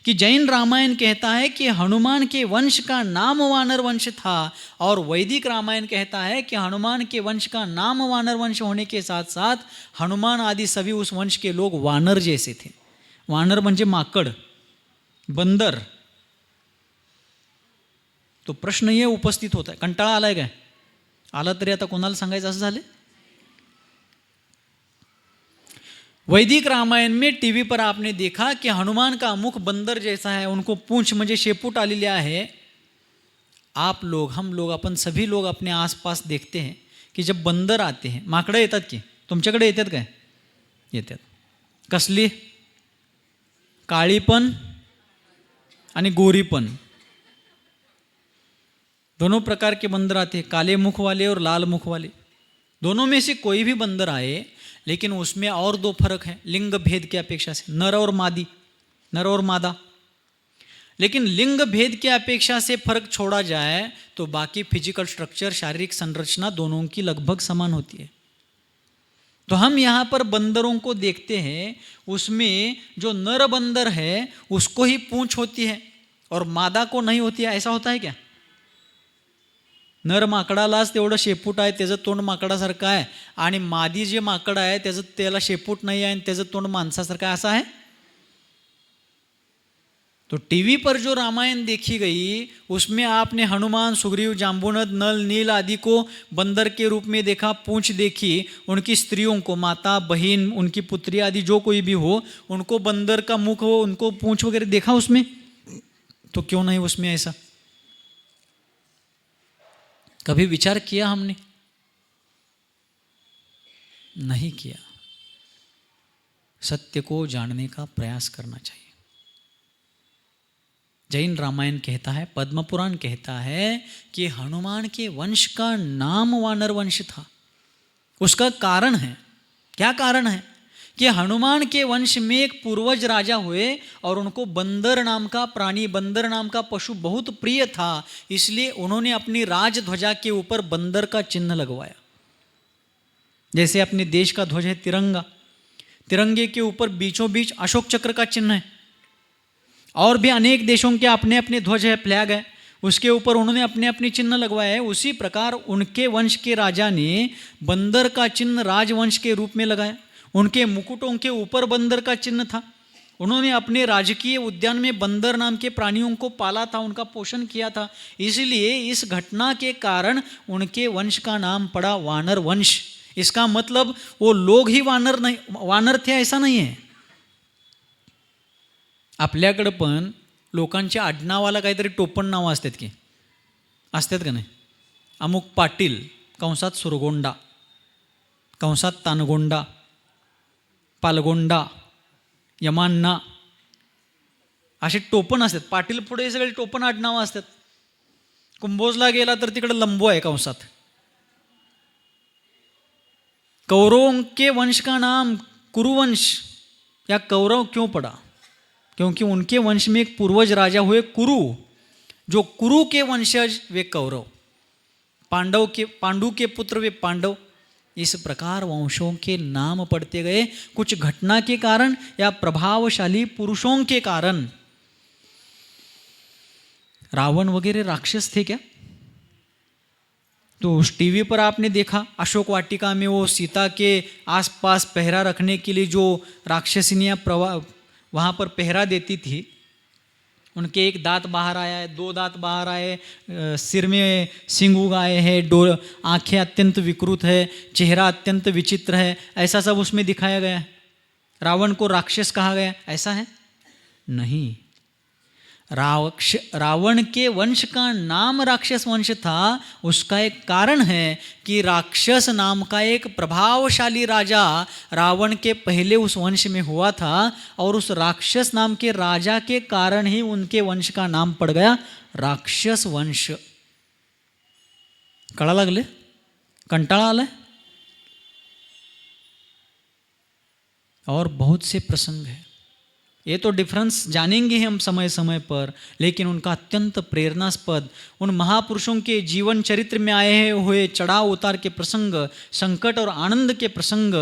S1: कि जैन रामायण कहता है कि हनुमान के वंश का नाम वानर वंश था, और वैदिक रामायण कहता है कि हनुमान के वंश का नाम वानर वंश होने के साथ साथ हनुमान आदि सभी उस वंश के लोग वानर जैसे थे। वानर म्हणजे माकड़, बंदर। तो प्रश्न ये उपस्थित होता है, कंटाळा आलाय काय? आला तरी आता कोणाला सांगायचं असं झाले? वैदिक रामायण में टीवी पर आपने देखा कि हनुमान का मुख बंदर जैसा है, उनको पूंछ म्हणजे शेपूट आलेली आहे। आप लोग, हम लोग, अपन सभी लोग अपने आसपास देखते हैं कि जब बंदर आते हैं, माकडं येतात की तुमच्याकडे येतात काय? येतात। कसली? काळी पण आणि गोरी पण, दोनों प्रकार के बंदर आते हैं, काले मुख वाले और लाल मुख वाले। दोनों में से कोई भी बंदर आए, लेकिन उसमें और 2 फर्क हैं लिंग भेद की अपेक्षा से, नर और मादी, नर और मादा। लेकिन लिंग भेद की अपेक्षा से फर्क छोड़ा जाए तो बाकी फिजिकल स्ट्रक्चर, शारीरिक संरचना दोनों की लगभग समान होती है। तो हम यहाँ पर बंदरों को देखते हैं, उसमें जो नर बंदर है उसको ही पूंछ होती है और मादा को नहीं होती है। ऐसा होता है क्या? नर माकडालाच तेवढं शेपूट आहे, त्याचं तोंड माकडासारखं आहे, आणि मादी जे माकड आहे त्याला शेपूट नाही आहे आणि त्याचं तोंड माणसासारखं आहे, असं आहे? तो टीवी पर जो रामायण देखी गई उसमें आपने हनुमान, सुग्रीव, जाम्बुनद, नल, नील आदि को बंदर के रूप में देखा, पूंछ देखी, उनकी स्त्रियों को, माता, बहन, उनकी पुत्री आदि जो कोई भी हो उनको बंदर का मुख हो, उनको पूंछ वगैरह देखा उसमें। तो क्यों नहीं उसमें ऐसा? कभी विचार किया हमने? नहीं किया। सत्य को जानने का प्रयास करना चाहिए। जैन रामायण कहता है, पद्म पुराण कहता है कि हनुमान के वंश का नाम वानर वंश था। उसका कारण है, क्या कारण है? कि हनुमान के वंश में एक पूर्वज राजा हुए और उनको बंदर नाम का प्राणी, बंदर नाम का पशु बहुत प्रिय था, इसलिए उन्होंने अपनी राज ध्वजा के ऊपर बंदर का चिन्ह लगवाया। जैसे अपने देश का ध्वज है तिरंगा, तिरंगे के ऊपर बीचों बीच अशोक चक्र का चिन्ह है। और भी अनेक देशों के अपने अपने ध्वज है, फ्लैग है, उसके ऊपर उन्होंने अपने अपने चिन्ह लगवाए हैं। उसी प्रकार उनके वंश के राजा ने बंदर का चिन्ह राजवंश के रूप में लगाया। उनके मुकुटों के ऊपर बंदर का चिन्ह था। उन्होंने अपने राजकीय उद्यान में बंदर नाम के प्राणियों को पाला था, उनका पोषण किया था। इसलिए इस घटना के कारण उनके वंश का नाम पड़ा वानर वंश। इसका मतलब वो लोग ही वानर थे ऐसा नाही आहे। आपल्याकडं पण लोकांच्या आडनावाला काहीतरी टोपण नावं असतात की, असतात का नाही? अमुक पाटील कंसात सुरगोंडा, कंसात तानगोंडा, पालगोंडा, यमान्ना, असे टोपण असतात। पाटील पुढे सगळे टोपण आडनावं असतात। कुंभोजला गेला तर तिकडे लंबो आहे कंसात। कौरवों के वंश का नाम कुरुवंश या कौरव क्यों पड़ा? क्योंकि उनके वंश में एक पूर्वज राजा हुए कुरु, जो कुरु के वंशज वे कौरव, पांडु के पुत्र वे पांडव। इस प्रकार वंशों के नाम पड़ते गए, कुछ घटना के कारण या प्रभावशाली पुरुषों के कारण। रावण वगैरह राक्षस थे क्या? तो उस टीवी पर आपने देखा अशोक वाटिका में वो सीता के आसपास पहरा रखने के लिए जो राक्षसिनियाँ वहाँ पर पहरा देती थी, उनके एक दांत बाहर आया है, दो दांत बाहर आए, सिर में सींग उगाए हैं, आंखें अत्यंत विकृत है, चेहरा अत्यंत विचित्र है, ऐसा सब उसमें दिखाया गया है। रावण को राक्षस कहा गया, ऐसा है? नहीं। रावण के वंश का नाम राक्षस वंश था। उसका एक कारण है कि राक्षस नाम का एक प्रभावशाली राजा रावण के पहले उस वंश में हुआ था, और उस राक्षस नाम के राजा के कारण ही उनके वंश का नाम पड़ गया राक्षस वंश। कळा लागले? कंटाळा आलाय? और बहुत से प्रसंग है। ये तो डिफरेंस जानेंगे हम समय समय पर, लेकिन उनका अत्यंत प्रेरणास्पद, उन महापुरुषों के जीवन चरित्र में आए हुए चढ़ाव उतार के प्रसंग, संकट और आनंद के प्रसंग,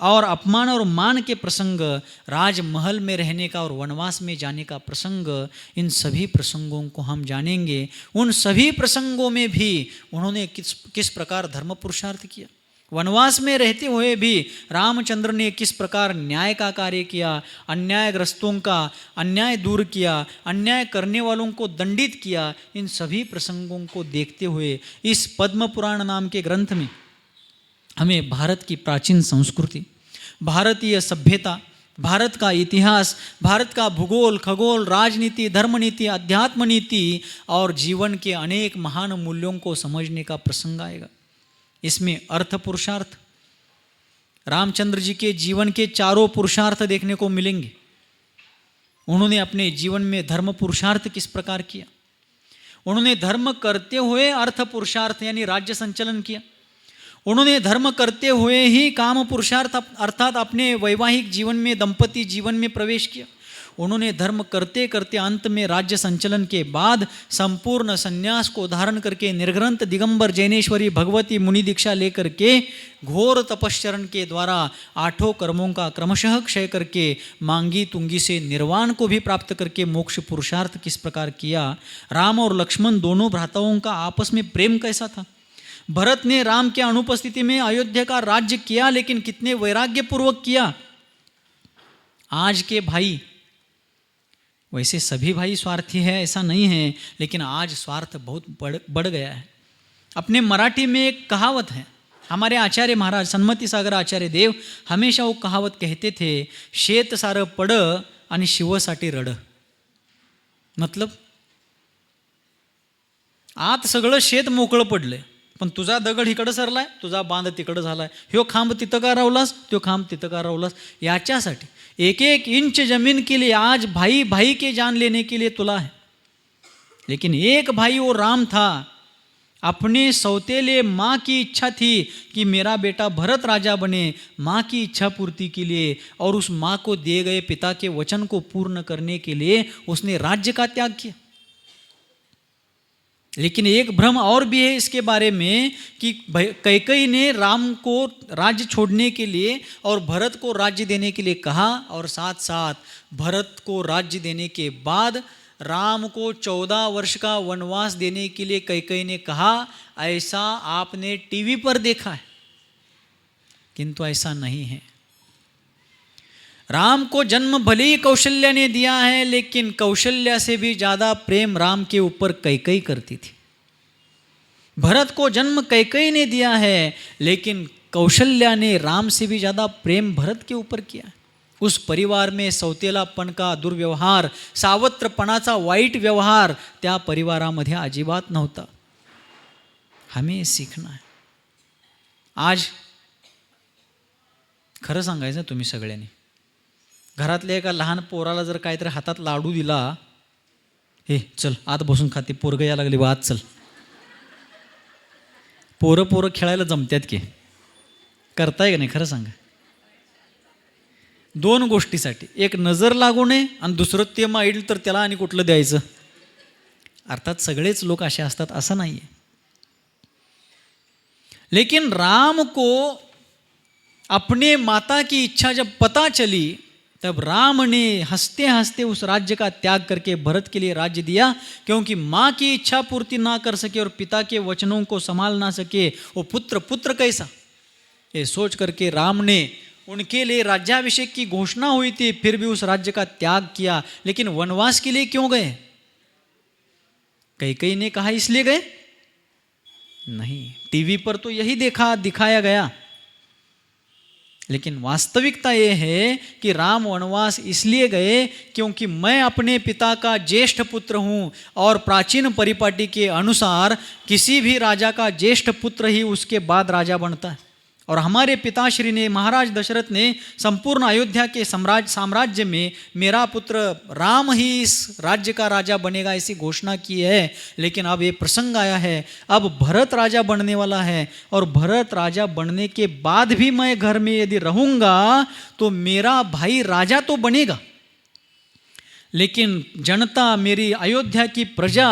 S1: और अपमान और मान के प्रसंग, राजमहल में रहने का और वनवास में जाने का प्रसंग, इन सभी प्रसंगों को हम जानेंगे। उन सभी प्रसंगों में भी उन्होंने किस प्रकार धर्म पुरुषार्थ किया। वनवास में रहते हुए भी रामचंद्र ने किस प्रकार न्याय का कार्य किया, अन्यायग्रस्तों का अन्याय दूर किया, अन्याय करने वालों को दंडित किया। इन सभी प्रसंगों को देखते हुए इस पद्म पुराण नाम के ग्रंथ में हमें भारत की प्राचीन संस्कृति, भारतीय सभ्यता, भारत का इतिहास, भारत का भूगोल, खगोल, राजनीति, धर्मनीति, अध्यात्म नीति और जीवन के अनेक महान मूल्यों को समझने का प्रसंग आएगा। इसमें अर्थ पुरुषार्थ, रामचंद्र जी के जीवन के चारों पुरुषार्थ देखने को मिलेंगे। उन्होंने अपने जीवन में धर्म पुरुषार्थ किस प्रकार किया, उन्होंने धर्म करते हुए अर्थ पुरुषार्थ यानी राज्य संचलन किया, उन्होंने धर्म करते हुए ही काम पुरुषार्थ अर्थात अपने वैवाहिक जीवन में, दंपति जीवन में प्रवेश किया। उन्होंने धर्म करते करते अंत में राज्य संचलन के बाद संपूर्ण संन्यास को धारण करके निर्ग्रंथ दिगंबर जैनेश्वरी भगवती मुनि दीक्षा लेकर के घोर तपश्चरण के द्वारा आठों कर्मों का क्रमशः क्षय करके मांगी तुंगी से निर्वाण को भी प्राप्त करके मोक्ष पुरुषार्थ किस प्रकार किया। राम और लक्ष्मण दोनों भ्राताओं का आपस में प्रेम कैसा था। भरत ने राम के अनुपस्थिति में अयोध्या का राज्य किया, लेकिन कितने वैराग्यपूर्वक किया। आज के भाई वैसे सभी भाई स्वार्थी है ऐसा नहीं है, लेकिन आज स्वार्थ बहुत बढ़ गया है। अपने मराठी में एक कहावत है, हमारे आचार्य महाराज सन्मती सागर आचार्य देव हमेशा वो कहावत कहते थे, शेत सारं पड आणि शिवसाठी रड. मतलब आत सगळं शेत मोकळं पडलंय, पण तुझा दगड इकडं सरलाय, तुझा बांध तिकडं झालाय, ह्यो खांब तिथं का रावलास, त्यो खांब तिथं का रावलास. याच्यासाठी एक एक इंच जमीन के लिए आज भाई भाई के जान लेने के लिए तुला है. लेकिन एक भाई वो राम था, अपने सौतेले माँ की इच्छा थी कि मेरा बेटा भरत राजा बने, माँ की इच्छा पूर्ति के लिए और उस माँ को दिए गए पिता के वचन को पूर्ण करने के लिए उसने राज्य का त्याग किया. लेकिन एक भ्रम और भी है इसके बारे में कि कैकेयी ने राम को राज्य छोड़ने के लिए और भरत को राज्य देने के लिए कहा, और साथ साथ भरत को राज्य देने के बाद राम को 14 वर्ष का वनवास देने के लिए कैकेयी ने कहा. ऐसा आपने टीवी पर देखा है, किंतु ऐसा नहीं है. राम को जन्म भले ही कौशल्या ने दिया है, लेकिन कौशल्या से भी ज़्यादा प्रेम राम के ऊपर कैकेयी करती थी. भरत को जन्म कैकेयी ने दिया है, लेकिन कौशल्या ने राम से भी ज़्यादा प्रेम भरत के ऊपर किया. उस परिवार में सौतेलापन का दुर्व्यवहार, सावत्रपणाचा वाईट व्यवहार त्या परिवारामध्ये अजिबात नव्हता. हमें सीखना है. आज खरं सांगायचं तुम्ही सगळ्यांनी, घरातल्या एका लहान पोराला जर काहीतरी हातात लाडू दिला, हे चल आत बसून खाते, पोरगं यायला लागले बा आत चल. पोरं खेळायला जमत्यात की, करताय का नाही खरं सांगा. 2 गोष्टीसाठी, एक नजर लागू नये आणि दुसरं ते माईल तर त्याला आणि कुठलं द्यायचं. अर्थात सगळेच लोक असे असतात असं नाही आहे. लेकिन राम को अपने माता की इच्छा जब पता चली, तब राम ने हंसते हंसते उस राज्य का त्याग करके भरत के लिए राज्य दिया. क्योंकि माँ की इच्छा पूर्ति ना कर सके और पिता के वचनों को संभाल ना सके, वो पुत्र कैसा, ये सोच करके राम ने उनके लिए राज्याभिषेक की घोषणा हुई थी, फिर भी उस राज्य का त्याग किया. लेकिन वनवास के लिए क्यों गए? कैकेयी ने कहा इसलिए गए? नहीं, टीवी पर तो यही दिखाया गया. लेकिन वास्तविकता ये है कि राम वनवास इसलिए गए क्योंकि मैं अपने पिता का ज्येष्ठ पुत्र हूँ, और प्राचीन परिपाटी के अनुसार किसी भी राजा का ज्येष्ठ पुत्र ही उसके बाद राजा बनता है. और हमारे पिताश्री ने, महाराज दशरथ ने संपूर्ण अयोध्या के साम्राज्य में मेरा पुत्र राम ही इस राज्य का राजा बनेगा ऐसी घोषणा की है. लेकिन अब ये प्रसंग आया है, अब भरत राजा बनने वाला है, और भरत राजा बनने के बाद भी मैं घर में यदि रहूँगा तो मेरा भाई राजा तो बनेगा, लेकिन जनता, मेरी अयोध्या की प्रजा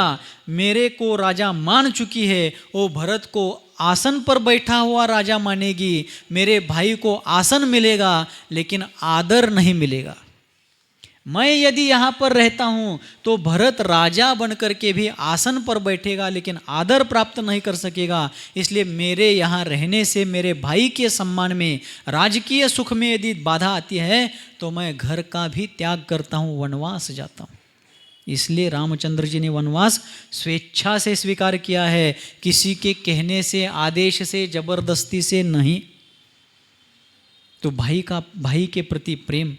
S1: मेरे को राजा मान चुकी है. वो भरत को आसन पर बैठा हुआ राजा मानेगी, मेरे भाई को आसन मिलेगा लेकिन आदर नहीं मिलेगा. मैं यदि यहाँ पर रहता हूँ तो भरत राजा बन करके भी आसन पर बैठेगा लेकिन आदर प्राप्त नहीं कर सकेगा. इसलिए मेरे यहाँ रहने से मेरे भाई के सम्मान में, राजकीय सुख में यदि बाधा आती है तो मैं घर का भी त्याग करता हूँ, वनवास जाता हूँ. इसलिए रामचंद्र जी ने वनवास स्वेच्छा से स्वीकार किया है, किसी के कहने से, आदेश से, जबरदस्ती से नहीं. तो भाई के प्रति प्रेम.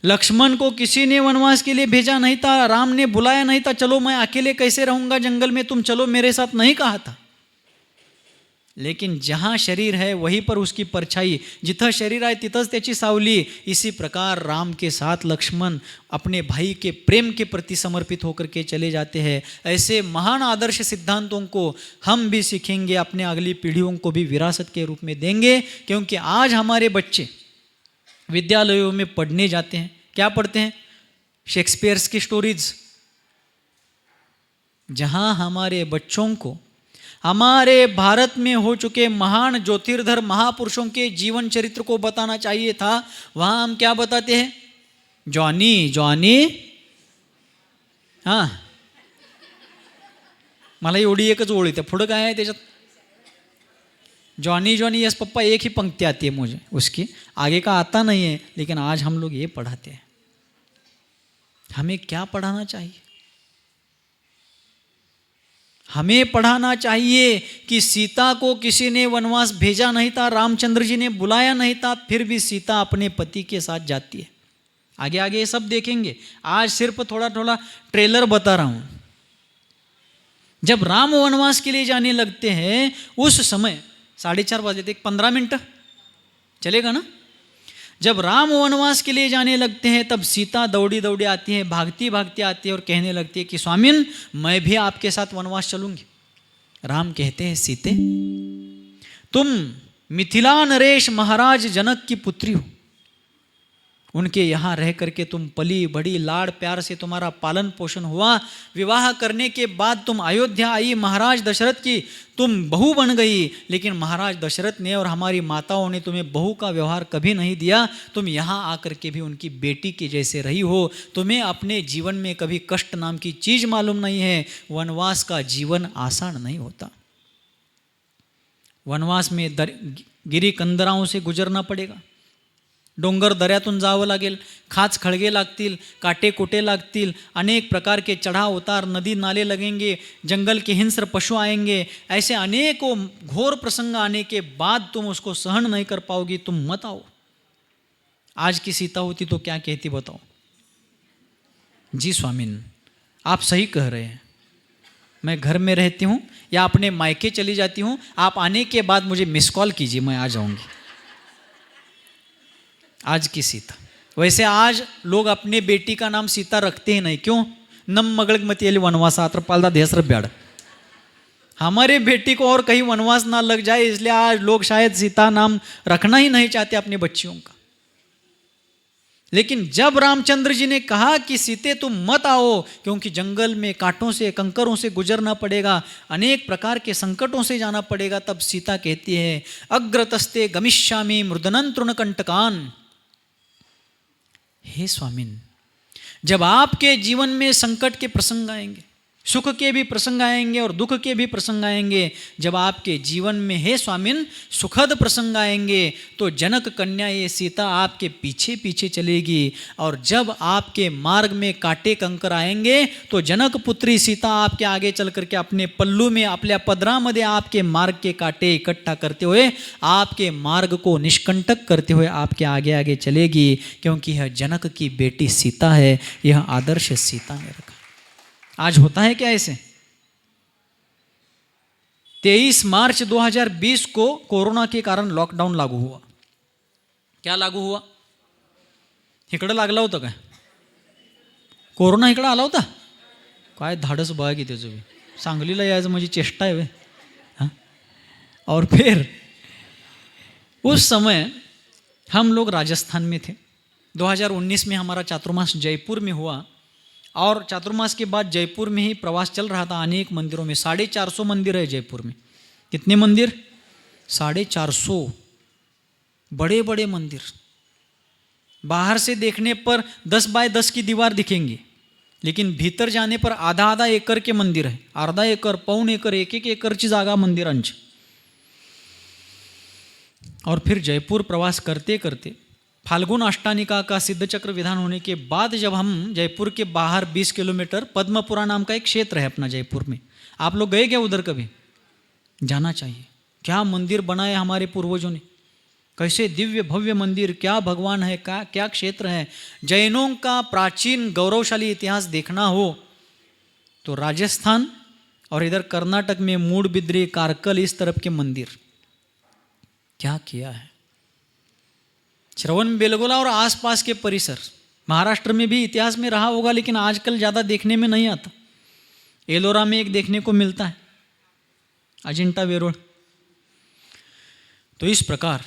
S1: लक्ष्मण को किसी ने वनवास के लिए भेजा नहीं था, राम ने बुलाया नहीं था, चलो मैं अकेले कैसे रहूँगा जंगल में, तुम चलो मेरे साथ, नहीं कहा था. लेकिन जहाँ शरीर है वहीं पर उसकी परछाई, जिथं शरीर आहे तिथंच त्याची सावली. इसी प्रकार राम के साथ लक्ष्मण अपने भाई के प्रेम के प्रति समर्पित होकर के चले जाते हैं. ऐसे महान आदर्श सिद्धांतों को हम भी सीखेंगे, अपने अगली पीढ़ियों को भी विरासत के रूप में देंगे. क्योंकि आज हमारे बच्चे विद्यालयों में पढ़ने जाते हैं, क्या पढ़ते हैं? शेक्सपियर्स की स्टोरीज. जहाँ हमारे बच्चों को हमारे भारत में हो चुके महान ज्योतिर्धर महापुरुषों के जीवन चरित्र को बताना चाहिए था, वहाँ हम क्या बताते हैं? जॉनी. हां, मला एवढी एकच ओळ येते, पुढं काय आहे त्याच्यात? जॉनी यस पप्पा, एक ही पंक्ति आती है मुझे, उसकी आगे का आता नहीं है, लेकिन आज हम लोग ये पढ़ाते हैं. हमें क्या पढ़ाना चाहिए? हमें पढ़ाना चाहिए कि सीता को किसी ने वनवास भेजा नहीं था, रामचंद्र जी ने बुलाया नहीं था, फिर भी सीता अपने पति के साथ जाती है। आगे आगे ये सब देखेंगे, आज सिर्फ थोड़ा थोड़ा ट्रेलर बता रहा हूं। जब राम वनवास के लिए जाने लगते हैं उस समय 4:30 बजे थे, 15 मिनट चलेगा ना। जब राम वनवास के लिए जाने लगते हैं तब सीता दौड़ी दौड़ी आती है, भागती भागती आती है और कहने लगती है कि स्वामिन मैं भी आपके साथ वनवास चलूंगी। राम कहते हैं सीते तुम मिथिला नरेश महाराज जनक की पुत्री हो, उनके यहाँ रह करके तुम पली बड़ी, लाड़ प्यार से तुम्हारा पालन पोषण हुआ, विवाह करने के बाद तुम अयोध्या आई, महाराज दशरथ की तुम बहू बन गई, लेकिन महाराज दशरथ ने और हमारी माताओं ने तुम्हें बहू का व्यवहार कभी नहीं दिया। तुम यहाँ आकर के भी उनकी बेटी के जैसे रही हो, तुम्हें अपने जीवन में कभी कष्ट नाम की चीज मालूम नहीं है। वनवास का जीवन आसान नहीं होता, वनवास में गिरी कंदराओं से गुजरना पडेगा, डोंगर दऱ्यातून जावं लागेल, खाच खळगे लागतील, काटे कोटे लागतील, अनेक प्रकार के चढ़ाव उतार, नदी नाले लगेंगे, जंगल के हिंस्र पशु आएंगे, ऐसे अनेकों घोर प्रसंग आने के बाद तुम उसको सहन नहीं कर पाओगी, तुम मत आओ। आज की सीता होती तो क्या कहती बताओ? जी स्वामिन आप सही कह रहे हैं, मैं घर में रहती हूँ या अपने मायके चली जाती हूँ, आप आने के बाद मुझे मिस कॉल कीजिए, मैं आ जाऊंगी। आज की सीता। वैसे आज लोग अपने बेटी का नाम सीता रखते ही नहीं, क्यों? नम मगळग मती आली वनवासा पालदा देसर ब्याड़, हमारे बेटी को और कहीं वनवास ना लग जाए, इसलिए आज लोग शायद सीता नाम रखना ही नहीं चाहते अपनी बच्चियों का। लेकिन जब रामचंद्र जी ने कहा कि सीते तुम मत आओ, क्योंकि जंगल में कांटों से कंकरों से गुजरना पड़ेगा, अनेक प्रकार के संकटों से जाना पड़ेगा, तब सीता कहती है अग्रतस्ते गमिष्यामि मृदनं तृणकंटकान। हे स्वामिन जब आपके जीवन में संकट के प्रसंग आएंगे, सुख के भी प्रसंग आएंगे और दुख के भी प्रसंग आएंगे, जब आपके जीवन में हे स्वामिन सुखद प्रसंग आएंगे तो जनक कन्या ये सीता आपके पीछे पीछे चलेगी, और जब आपके मार्ग में कांटे कंकर आएंगे तो जनक पुत्री सीता आपके आगे चल करके अपने पल्लू में आपल्या पदरामध्ये आपके मार्ग के कांटे इकट्ठा करते हुए आपके मार्ग को निष्कंटक करते हुए आपके आगे आगे चलेगी, क्योंकि यह जनक की बेटी सीता है, यह आदर्श सीता ने रखा। आज होता है क्या ऐसे? 23 मार्च 2020 को कोरोना के कारण लॉकडाउन लागू हुआ। क्या लागू हुआ? इकडं लागला होता काय? कोरोना इकडं आला होता काय? धाडस बघा की त्याचं, सांगलीला यायचं म्हणजे चेष्टा है वे। और फिर उस समय हम लोग राजस्थान में थे। 2019 में हमारा चातुर्मास जयपुर में हुआ, और चातुर्मास के बाद जयपुर में ही प्रवास चल रहा था अनेक मंदिरों में। 450 मंदिर है जयपुर में। कितने मंदिर? 450 बड़े बड़े मंदिर। बाहर से देखने पर 10 बाय 10 की दीवार दिखेंगी, लेकिन भीतर जाने पर आधा आधा एकड़ के मंदिर है, अर्धा एकर, पौन एकर, एक एक एकरची जागा मंदिरांची। और फिर जयपुर प्रवास करते करते फाल्गुन अष्टानिका का सिद्ध चक्र विधान होने के बाद जब हम जयपुर के बाहर 20 किलोमीटर पद्मपुरा नाम का एक क्षेत्र है अपना जयपुर में, आप लोग गए क्या उधर? कभी जाना चाहिए। क्या मंदिर बनाए हमारे पूर्वजों ने, कैसे दिव्य भव्य मंदिर, क्या भगवान है, क्या क्षेत्र है। जैनों का प्राचीन गौरवशाली इतिहास देखना हो तो राजस्थान और इधर कर्नाटक में मूडबिद्री, कारकल, इस तरफ के मंदिर क्या किया है। श्रवण बेलगोला और आसपास के परिसर, महाराष्ट्र में भी इतिहास में रहा होगा, लेकिन आजकल ज़्यादा देखने में नहीं आता। एलोरा में एक देखने को मिलता है, अजिंठा वेरूळ। तो इस प्रकार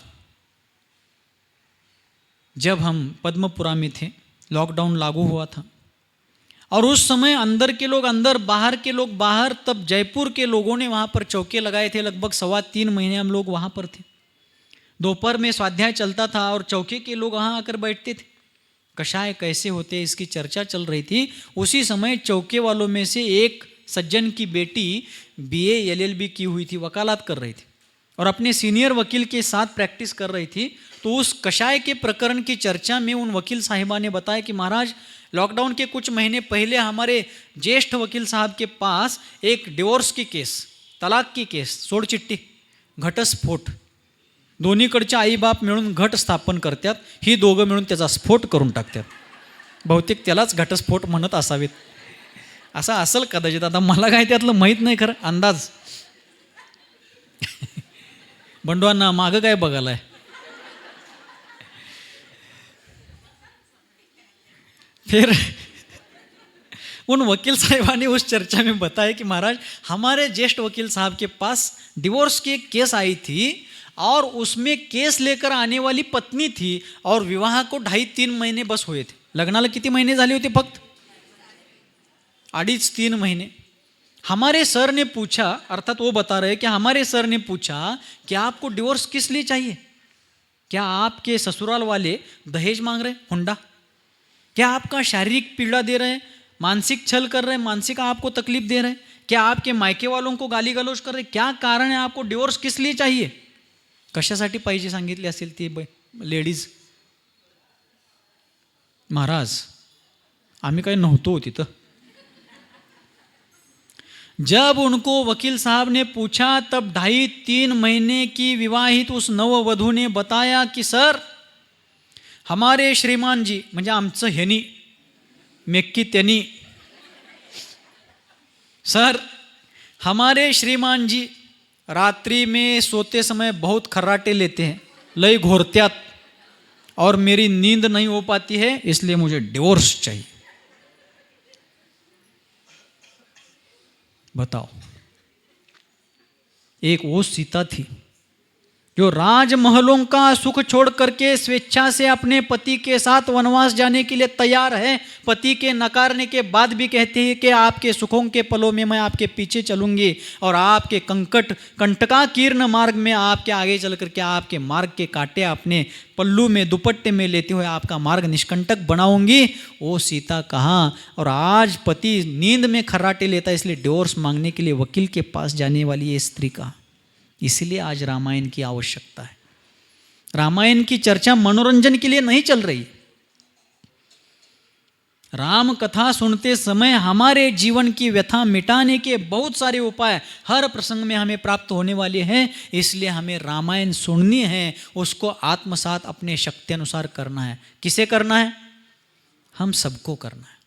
S1: जब हम पद्मपुरा में थे, लॉकडाउन लागू हुआ था, और उस समय अंदर के लोग अंदर, बाहर के लोग बाहर। तब जयपुर के लोगों ने वहाँ पर चौके लगाए थे, लगभग 3.25 महीने हम लोग वहाँ पर थे। दोपहर में स्वाध्याय चलता था और चौके के लोग वहाँ आकर बैठते थे, कषाय कैसे होते इसकी चर्चा चल रही थी। उसी समय चौके वालों में से एक सज्जन की बेटी BA LLB की हुई थी, वकालत कर रही थी, और अपने सीनियर वकील के साथ प्रैक्टिस कर रही थी। तो उस कषाय के प्रकरण की चर्चा में उन वकील साहिबा ने बताया कि महाराज लॉकडाउन के कुछ महीने पहले हमारे ज्येष्ठ वकील साहब के पास एक डिवोर्स की केस, तलाक की केस, सोडचिठ्ठी, घटस्फोट, दोन्हीकडचे आईबाप मिळून घट स्थापन करतात, ही दोघं मिळून त्याचा स्फोट करून टाकतात. बहुतेक त्यालाच घटस्फोट म्हणत असावेत, असं असेल कदाचित. आता मला काय त्यातलं माहीत नाही, खरं अंदाज. बंडवांना मागं काय बघायला आहे. फिर उन वकील साहिबानी उस चर्चा में बताया कि महाराज हमारे ज्येष्ठ वकील साहब के पास डिवोर्स की एक केस आई थी और उसमें केस लेकर आने वाली पत्नी थी और विवाह को 2.5-3 महीने बस हुए थे. लग्नाला किती महिने झाले होते? फक्त 2.5-3 महीने. हमारे सर ने पूछा, अर्थात वो बता रहे कि हमारे सर ने पूछा कि आपको डिवोर्स किस लिए चाहिए? क्या आपके ससुराल वाले दहेज मांग रहे, हुंडा? क्या आपका शारीरिक पीड़ा दे रहे हैं, मानसिक छल कर रहे हैं, मानसिक आपको तकलीफ दे रहे हैं? क्या आपके मायके वालों को गाली गलौज कर रहे हैं? क्या कारण है? आपको डिवोर्स किस लिए चाहिए? कशासाठी पाहिजे सांगितले असेल ती लेडीज. महाराज आम्ही काही नव्हतो तिथं. जब उनको वकील साहब ने पूछा तब 2.5-3 महीने की विवाहित उस नववधू ने बताया कि सर हमारे श्रीमान जी, म्हणजे आमचं ह्यानी मेक्की त्यांनी, सर हमारे श्रीमान जी रात्रि में सोते समय बहुत खर्राटे लेते हैं, लय घोरत्यात, और मेरी नींद नहीं हो पाती है, इसलिए मुझे डिवोर्स चाहिए. बताओ, एक वो सीता थी जो राजमहलों का सुख छोड़ करके स्वेच्छा से अपने पति के साथ वनवास जाने के लिए तैयार है. पति के नकारने के बाद भी कहती है कि आपके सुखों के पलों में मैं आपके पीछे चलूंगी और आपके कंटकाकीर्ण मार्ग में आपके आगे चल करके आपके मार्ग के कांटे अपने पल्लू में दुपट्टे में लेते हुए आपका मार्ग निष्कंटक बनाऊंगी. वो सीता कहाँ, और आज पति नींद में खर्राटे लेता है, इसलिए डिवोर्स मांगने के लिए वकील के पास जाने वाली ये स्त्री का. इसलिए आज रामायण की आवश्यकता है. रामायण की चर्चा मनोरंजन के लिए नहीं चल रही. राम कथा सुनते समय हमारे जीवन की व्यथा मिटाने के बहुत सारे उपाय हर प्रसंग में हमें प्राप्त होने वाले हैं. इसलिए हमें रामायण सुननी है, उसको आत्मसात अपने शक्ति अनुसार करना है. किसे करना है? हम सबको करना है.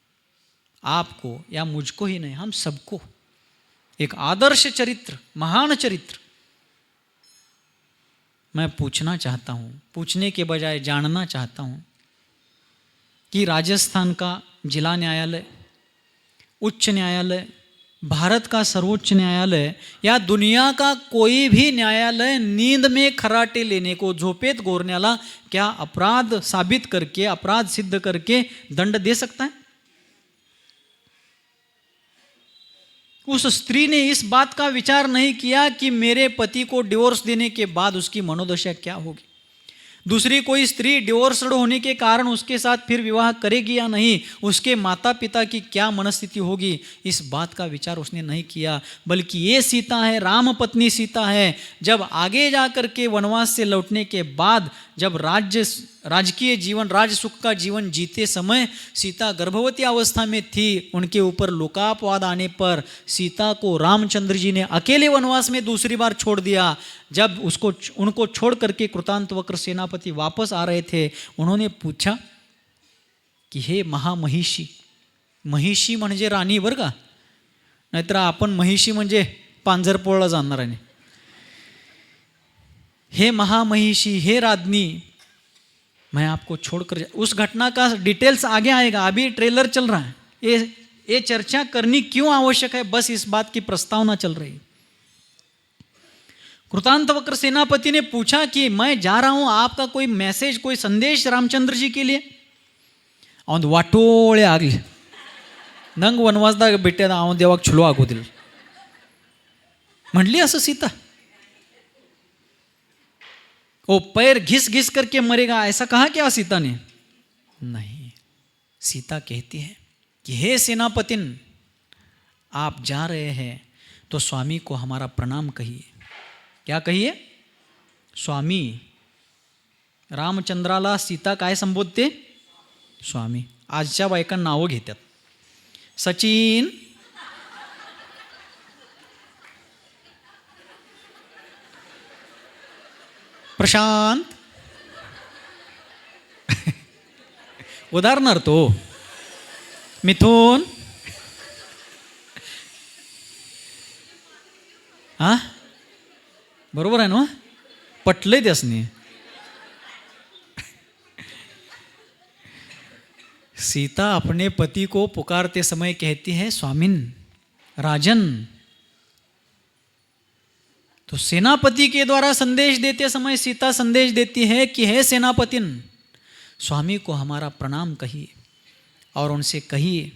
S1: आपको या मुझको ही नहीं, हम सबको. एक आदर्श चरित्र, महान चरित्र. मैं पूछना चाहता हूँ, पूछने के बजाय जानना चाहता हूँ कि राजस्थान का जिला न्यायालय, उच्च न्यायालय, भारत का सर्वोच्च न्यायालय या दुनिया का कोई भी न्यायालय नींद में खर्राटे लेने को, झोपेत घोरण्याला क्या अपराध साबित करके, अपराध सिद्ध करके दंड दे सकता है? उस स्त्री ने इस बात का विचार नहीं किया कि मेरे पति को डिवोर्स देने के बाद उसकी मनोदशा क्या होगी. दूसरी कोई स्त्री डिवोर्स्ड होने के कारण उसके साथ फिर विवाह करेगी या नहीं, उसके माता पिता की क्या मनस्थिति होगी, इस बात का विचार उसने नहीं किया. बल्कि ये सीता है, राम पत्नी सीता है, जब आगे जा कर के वनवास से लौटने के बाद जब राजकीय जीवन, राज सुख का जीवन जीते समय सीता गर्भवती अवस्था में थी. उनके ऊपर लोकापवाद आने पर सीता को रामचंद्र जी ने अकेले वनवास में दूसरी बार छोड़ दिया. जब उनको छोड़ करके कृतांतवक्र सेनापति वापस आ रहे थे, उन्होंने पूछा की हे महामहिषी, महिषी म्हणजे राणी बरं का, नाहीतर आपण महिषी म्हणजे पांजरपोळला जाणार आहे. हे महामहिषी, हे राज्ञी, मैं आपको छोड़कर उस घटना का डिटेल्स आगे आएगा, अभी ट्रेलर चल रहा है. ये चर्चा करनी क्यों आवश्यक है, बस इस बात की प्रस्तावना चल रही. कृतांतवक्र सेनापति ने पूछा कि मैं जा रहा हूं, आपका कोई मैसेज, कोई संदेश रामचंद्र जी के लिए. ಅವನು ವಾಟೋಳೆ ಆಗಲಿ, ನಂಗೆ ವನವಾಸದಾಗ ಬಿಟ್ಟದ, ಅವನ ದೇವಾಗ ಚಲೋ ಆಗೋದಿಲ್ಲ म्हणली असं सीता. वो पैर घिस घिस करके मरेगा, ऐसा कहा क्या सीता ने? नहीं. सीता कहती है कि हे सेनापतिन, आप जा रहे हैं तो स्वामी को हमारा प्रणाम कहिए. क्या कहिए? स्वामी. रामचंद्राला सीता काय संबोधते? स्वामी. आजच्या बायका नावं घेतात. सचिन, प्रशांत, उदाहरणार्थ हो, मिथून, हा बरोबर आहे ना, पटलंय त्यासनी. सीता अपने पति को पुकारते समय कहती है स्वामिन, राजन. तो सेनापति के द्वारा संदेश देते समय सीता संदेश देती है कि हे सेनापतिन, स्वामी को हमारा प्रणाम कहिए और उनसे कहिए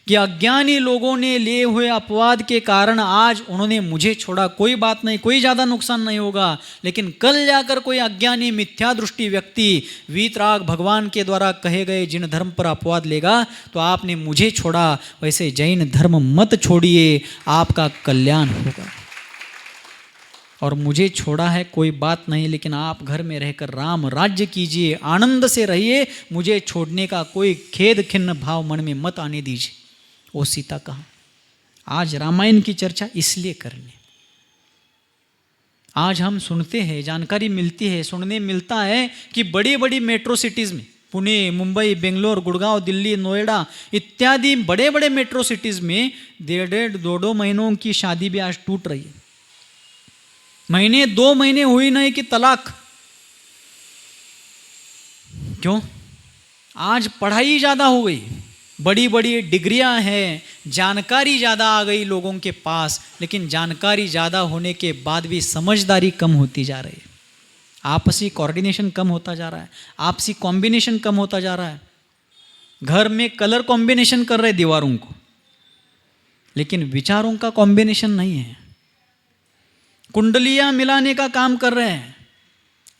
S1: कि अज्ञानी लोगों ने लिए हुए अपवाद के कारण आज उन्होंने मुझे छोड़ा. कोई बात नहीं, कोई ज़्यादा नुकसान नहीं होगा, लेकिन कल जाकर कोई अज्ञानी मिथ्या दृष्टि व्यक्ति वीतराग भगवान के द्वारा कहे गए जिन धर्म पर अपवाद लेगा तो आपने मुझे छोड़ा, वैसे जैन धर्म मत छोड़िए, आपका कल्याण होगा. और मुझे छोड़ा है कोई बात नहीं, लेकिन आप घर में रहकर राम राज्य कीजिए, आनंद से रहिए, मुझे छोड़ने का कोई खेद खिन्न भाव मन में मत आने दीजिए. वो सीता कहा. आज रामायण की चर्चा इसलिए करने, आज हम सुनते हैं, जानकारी मिलती है, सुनने मिलता है कि बड़ी बड़ी मेट्रो सिटीज़ में, पुणे, मुंबई, बेंगलोर, गुड़गांव, दिल्ली, नोएडा इत्यादि बड़े बड़े मेट्रो सिटीज़ में 1.5-2 महीनों की शादी भी आज टूट रही है. महीने 2 महीने हुई नहीं कि तलाक. क्यों? आज पढ़ाई ज़्यादा हो गई, बड़ी बड़ी डिग्रियां हैं, जानकारी ज़्यादा आ गई लोगों के पास, लेकिन जानकारी ज़्यादा होने के बाद भी समझदारी कम होती जा रही है. आपसी कोऑर्डिनेशन कम होता जा रहा है, आपसी कॉम्बिनेशन कम होता जा रहा है. घर में कलर कॉम्बिनेशन कर रहे दीवारों को, लेकिन विचारों का कॉम्बिनेशन नहीं है. कुंडलियां मिलाने का काम कर रहे हैं,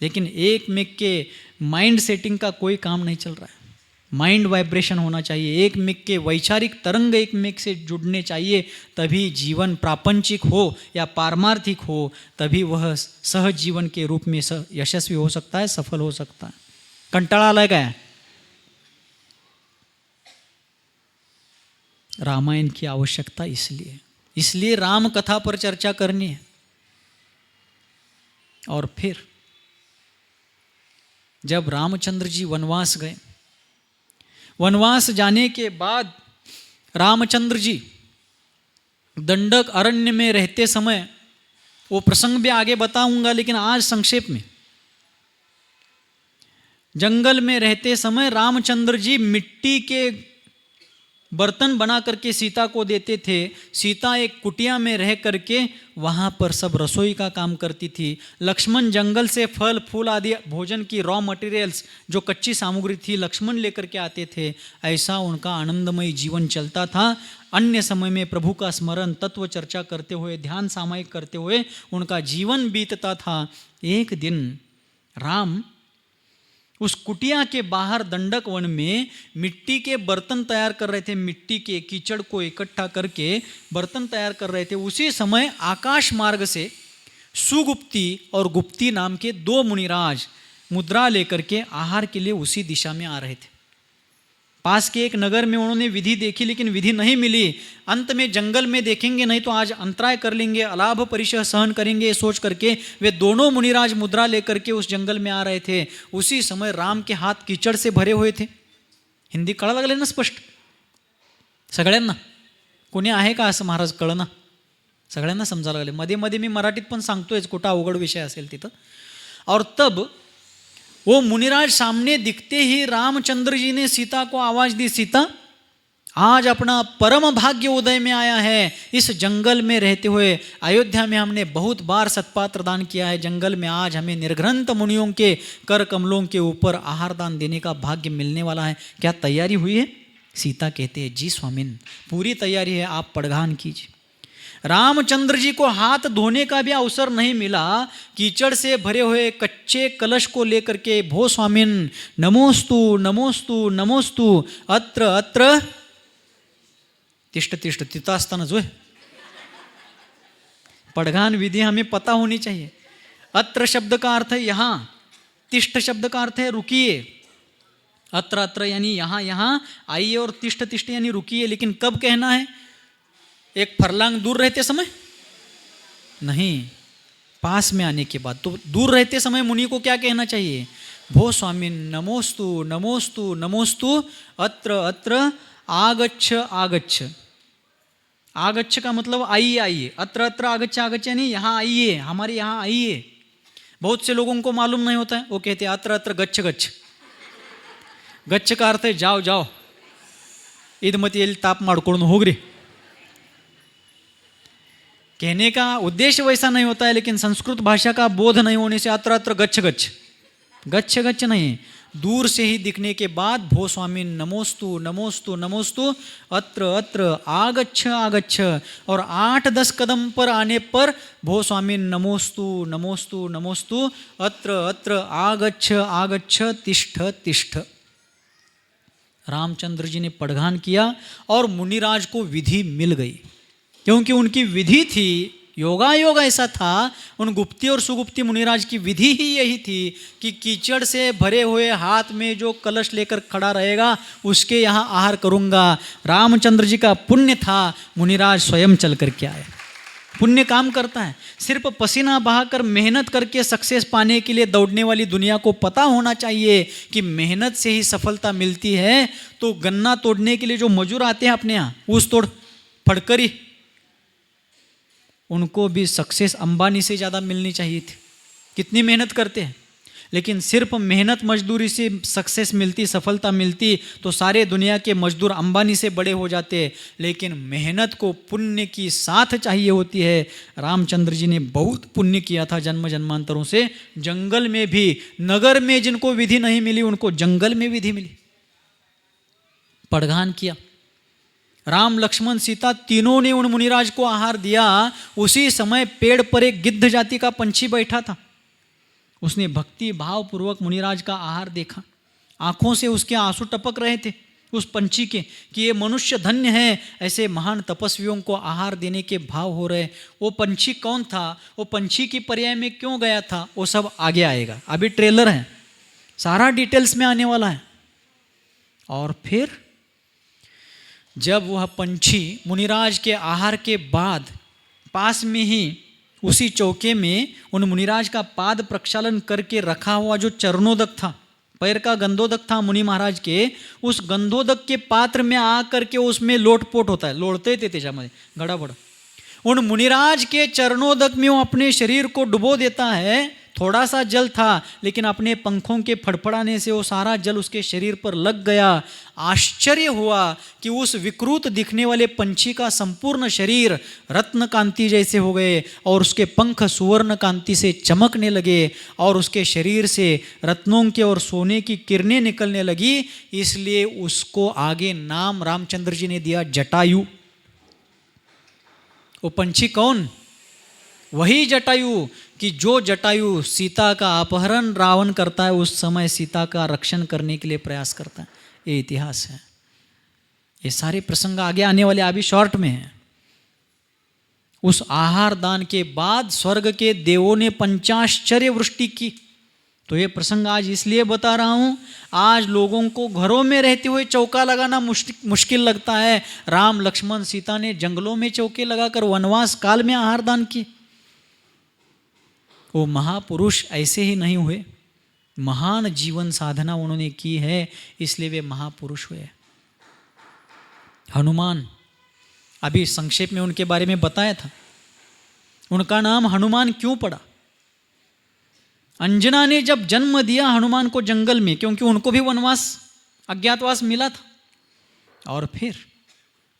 S1: लेकिन एक मेक के माइंड सेटिंग का कोई काम नहीं चल रहा है. माइंड वाइब्रेशन होना चाहिए, एक मेक के वैचारिक तरंग एक मेक से जुड़ने चाहिए, तभी जीवन प्रापंचिक हो या पारमार्थिक हो, तभी वह सहज जीवन के रूप में यशस्वी हो सकता है, सफल हो सकता है. कंटाळा आलाय काय? रामायण की आवश्यकता इसलिए राम कथा पर चर्चा करनी है. और फिर जब रामचंद्र जी वनवास गए, वनवास जाने के बाद रामचंद्र जी दंडक अरण्य में रहते समय, वो प्रसंग भी आगे बताऊंगा, लेकिन आज संक्षेप में, जंगल में रहते समय रामचंद्र जी मिट्टी के बर्तन बना करके सीता को देते थे. सीता एक कुटिया में रह करके वहाँ पर सब रसोई का काम करती थी. लक्ष्मण जंगल से फल फूल आदि भोजन की रॉ मटेरियल्स, जो कच्ची सामग्री थी, लक्ष्मण लेकर के आते थे. ऐसा उनका आनंदमय जीवन चलता था. अन्य समय में प्रभु का स्मरण, तत्व चर्चा करते हुए, ध्यान सामायिक करते हुए उनका जीवन बीतता था. एक दिन राम उस कुटिया के बाहर दंडक वन में मिट्टी के बर्तन तैयार कर रहे थे. मिट्टी के कीचड़ को इकट्ठा करके बर्तन तैयार कर रहे थे. उसी समय आकाश मार्ग से सुगुप्ती और गुप्ती नाम के 2 मुनिराज मुद्रा लेकर के आहार के लिए उसी दिशा में आ रहे थे. पास के एक नगर में उन्होंने विधि देखी, लेकिन विधि नहीं मिली. अंत में जंगल में देखेंगे नहीं तो आज अंतराय कर लेंगे, अलाभ परिचय सहन करेंगे, सोच करके वे दोनों मुनिराज मुद्रा लेकर के उस जंगल में आ रहे थे. उसी समय राम के हाथ कीचड़ से भरे हुए थे. हिंदी कळा लागले ना स्पष्ट सगळ्यांना? कोणी आहे का असं महाराज कळना? सगळ्यांना समजायला लागले. मध्ये मध्ये मी मराठीत पण सांगतोयच, कुठं अवघड विषय असेल तिथं. और तब वो मुनिराज सामने दिखते ही रामचंद्र जी ने सीता को आवाज दी, सीता आज अपना परम भाग्य उदय में आया है. इस जंगल में रहते हुए अयोध्या में हमने बहुत बार सत्पात्र दान किया है. जंगल में आज हमें निर्घ्रंथ मुनियों के कर कमलों के ऊपर आहार दान देने का भाग्य मिलने वाला है. क्या तैयारी हुई है? सीता कहते हैं जी स्वामिन, पूरी तैयारी है, आप पड़घान कीजिए. रामचंद्र जी को हाथ धोने का भी अवसर नहीं मिला. कीचड़ से भरे हुए कच्चे कलश को लेकर के, भो स्वामिन नमोस्तु नमोस्तु नमोस्तु, अत्र अत्र तिष्ठ तिष्ठ, तिथं असताना जो पड़घान विधि हमें पता होनी चाहिए. अत्र शब्द का अर्थ है यहाँ, तिष्ठ शब्द का अर्थ है रुकिए. अत्र अत्र यानी यहाँ यहाँ आइए, और तिष्ठ तिष्ठ यानी रुकिए। लेकिन कब कहना है? एक फरलांग दूर रहते समय नहीं, पास में आने के बाद। तो दूर रहते समय मुनि को क्या कहना चाहिए? भो स्वामी नमोस्तु नमोस्तु नमोस्तु, अत्र अत्र आगच्छ आगच्छ। आगच्छ का मतलब आइए आइए, अत्र अत्र आगच्छ आगच्छ यानी यहाँ आइए, हमारे यहाँ आइए। बहुत से लोगों को मालूम नहीं होता है, वो कहते हैं अत्र अत्र गच्छ गच्छ। गच्छ का अर्थ है जाओ जाओ, इदमती येल ताप माड़कोण होगरे। कहने का उद्देश्य वैसा नहीं होता है, लेकिन संस्कृत भाषा का बोध नहीं होने से अत्र अत्र गच्छ गच्छ, गच्छ गच्छ नहीं, दूर से ही दिखने के बाद भो स्वामी नमोस्तु नमोस्तु नमोस्तु, अत्र अत्र आगच्छ आगच्छ, और 8-10 कदम पर आने पर भो स्वामी नमोस्तु नमोस्तु नमोस्तु, अत्र अत्र आगच्छ आगच्छ, तिष्ठ तिष्ठ। रामचंद्र जी ने पड़घान किया और मुनिराज को विधि मिल गई, क्योंकि उनकी विधि थी, योगायोग ऐसा था। उन गुप्ती और सुगुप्ती मुनिराज की विधि ही यही थी कि कीचड़ से भरे हुए हाथ में जो कलश लेकर खड़ा रहेगा उसके यहाँ आहार करूँगा। रामचंद्र जी का पुण्य था, मुनिराज स्वयं चल करके आए। पुण्य काम करता है। सिर्फ पसीना बहाकर मेहनत करके सक्सेस पाने के लिए दौड़ने वाली दुनिया को पता होना चाहिए कि मेहनत से ही सफलता मिलती है। तो गन्ना तोड़ने के लिए जो मजूर आते हैं अपने यहाँ, ऊस तोड़ फड़करी, उनको भी सक्सेस अंबानी से ज़्यादा मिलनी चाहिए थी। कितनी मेहनत करते हैं, लेकिन सिर्फ मेहनत मजदूरी से सक्सेस मिलती, सफलता मिलती तो सारे दुनिया के मजदूर अंबानी से बड़े हो जाते। लेकिन मेहनत को पुण्य की साथ चाहिए होती है। रामचंद्र जी ने बहुत पुण्य किया था जन्म जन्मांतरों से। जंगल में भी, नगर में जिनको विधि नहीं मिली उनको जंगल में विधि मिली। पड़घान किया, राम लक्ष्मण सीता तीनों ने उन मुनिराज को आहार दिया। उसी समय पेड़ पर एक गिद्ध जाति का पंछी बैठा था। उसने भक्ति भाव पूर्वक मुनिराज का आहार देखा। आंखों से उसके आंसू टपक रहे थे उस पंछी के कि ये मनुष्य धन्य है, ऐसे महान तपस्वियों को आहार देने के भाव हो रहे। वो पंछी कौन था, वो पंछी की पर्याय में क्यों गया था, वो सब आगे आएगा। अभी ट्रेलर है, सारा डिटेल्स में आने वाला है। और फिर जब वह पंछी मुनिराज के आहार के बाद पास में ही उसी चौके में उन मुनिराज का पाद प्रक्षालन करके रखा हुआ जो चरणोदक था, पैर का गंधोदक था मुनि महाराज के, उस गंधोदक के पात्र में आ करके उसमें लोटपोट होता है, लोड़ते थे त्याच्यामध्ये गड़ाबड़। उन मुनिराज के चरणोदक में वो अपने शरीर को डुबो देता है। थोड़ा सा जल था, लेकिन अपने पंखों के फड़फड़ाने से वो सारा जल उसके शरीर पर लग गया। आश्चर्य हुआ कि उस विकृत दिखने वाले पंछी का संपूर्ण शरीर रत्न कांति जैसे हो गए और उसके पंख सुवर्ण कांति से चमकने लगे और उसके शरीर से रत्नों के और सोने की किरणें निकलने लगी। इसलिए उसको आगे नाम रामचंद्र जी ने दिया जटायु। वो पंछी कौन? वही जटायु कि जो जटायु सीता का अपहरण रावण करता है उस समय सीता का रक्षण करने के लिए प्रयास करता है। ये इतिहास है। ये सारे प्रसंग आगे आने वाले अभी शॉर्ट में हैं। उस आहार दान के बाद स्वर्ग के देवों ने पंचाश्चर्य वृष्टि की। तो ये प्रसंग आज इसलिए बता रहा हूँ, आज लोगों को घरों में रहते हुए चौका लगाना मुश्किल लगता है। राम लक्ष्मण सीता ने जंगलों में चौके लगाकर वनवास काल में आहार दान किए। वो महापुरुष ऐसे ही नहीं हुए, महान जीवन साधना उन्होंने की है, इसलिए वे महापुरुष हुए। हनुमान, अभी संक्षेप में उनके बारे में बताया था। उनका नाम हनुमान क्यों पड़ा? अंजना ने जब जन्म दिया हनुमान को जंगल में, क्योंकि उनको भी वनवास अज्ञातवास मिला था, और फिर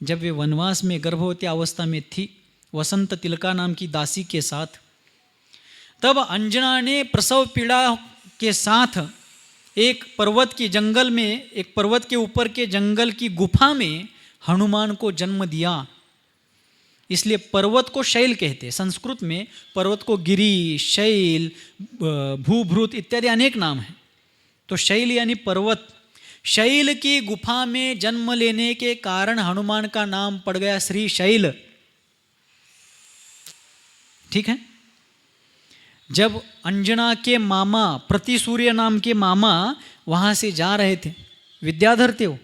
S1: जब वे वनवास में गर्भवती अवस्था में थी वसंत तिलका नाम की दासी के साथ, तब अंजना ने प्रसव पीड़ा के साथ एक पर्वत की जंगल में, एक पर्वत के ऊपर के जंगल की गुफा में हनुमान को जन्म दिया। इसलिए पर्वत को शैल कहते हैं। संस्कृत में पर्वत को गिरी, शैल, भूभृत इत्यादि अनेक नाम हैं। तो शैल यानी पर्वत। शैल की गुफा में जन्म लेने के कारण हनुमान का नाम पड़ गया श्री शैल। ठीक है। जब अंजना के मामा प्रतिसूर्य नाम के मामा वहाँ से जा रहे थे विद्याधर थे वो,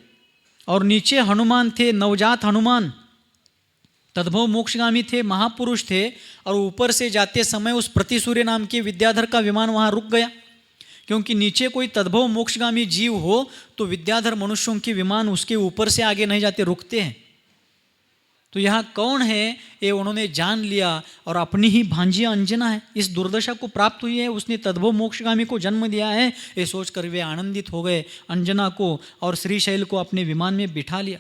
S1: और नीचे हनुमान थे, नवजात हनुमान, तद्भव मोक्षगामी थे, महापुरुष थे। और ऊपर से जाते समय उस प्रतिसूर्य नाम के विद्याधर का विमान वहाँ रुक गया, क्योंकि नीचे कोई तद्भव मोक्षगामी जीव हो तो विद्याधर मनुष्यों के विमान उसके ऊपर से आगे नहीं जाते, रुकते हैं। तो यहाँ कौन है ये उन्होंने जान लिया, और अपनी ही भांजी अंजना है, इस दुर्दशा को प्राप्त हुई है, उसने तद्भव मोक्षगामी को जन्म दिया है, ये सोचकर वे आनंदित हो गए अंजना को, और श्रीशैल को अपने विमान में बिठा लिया।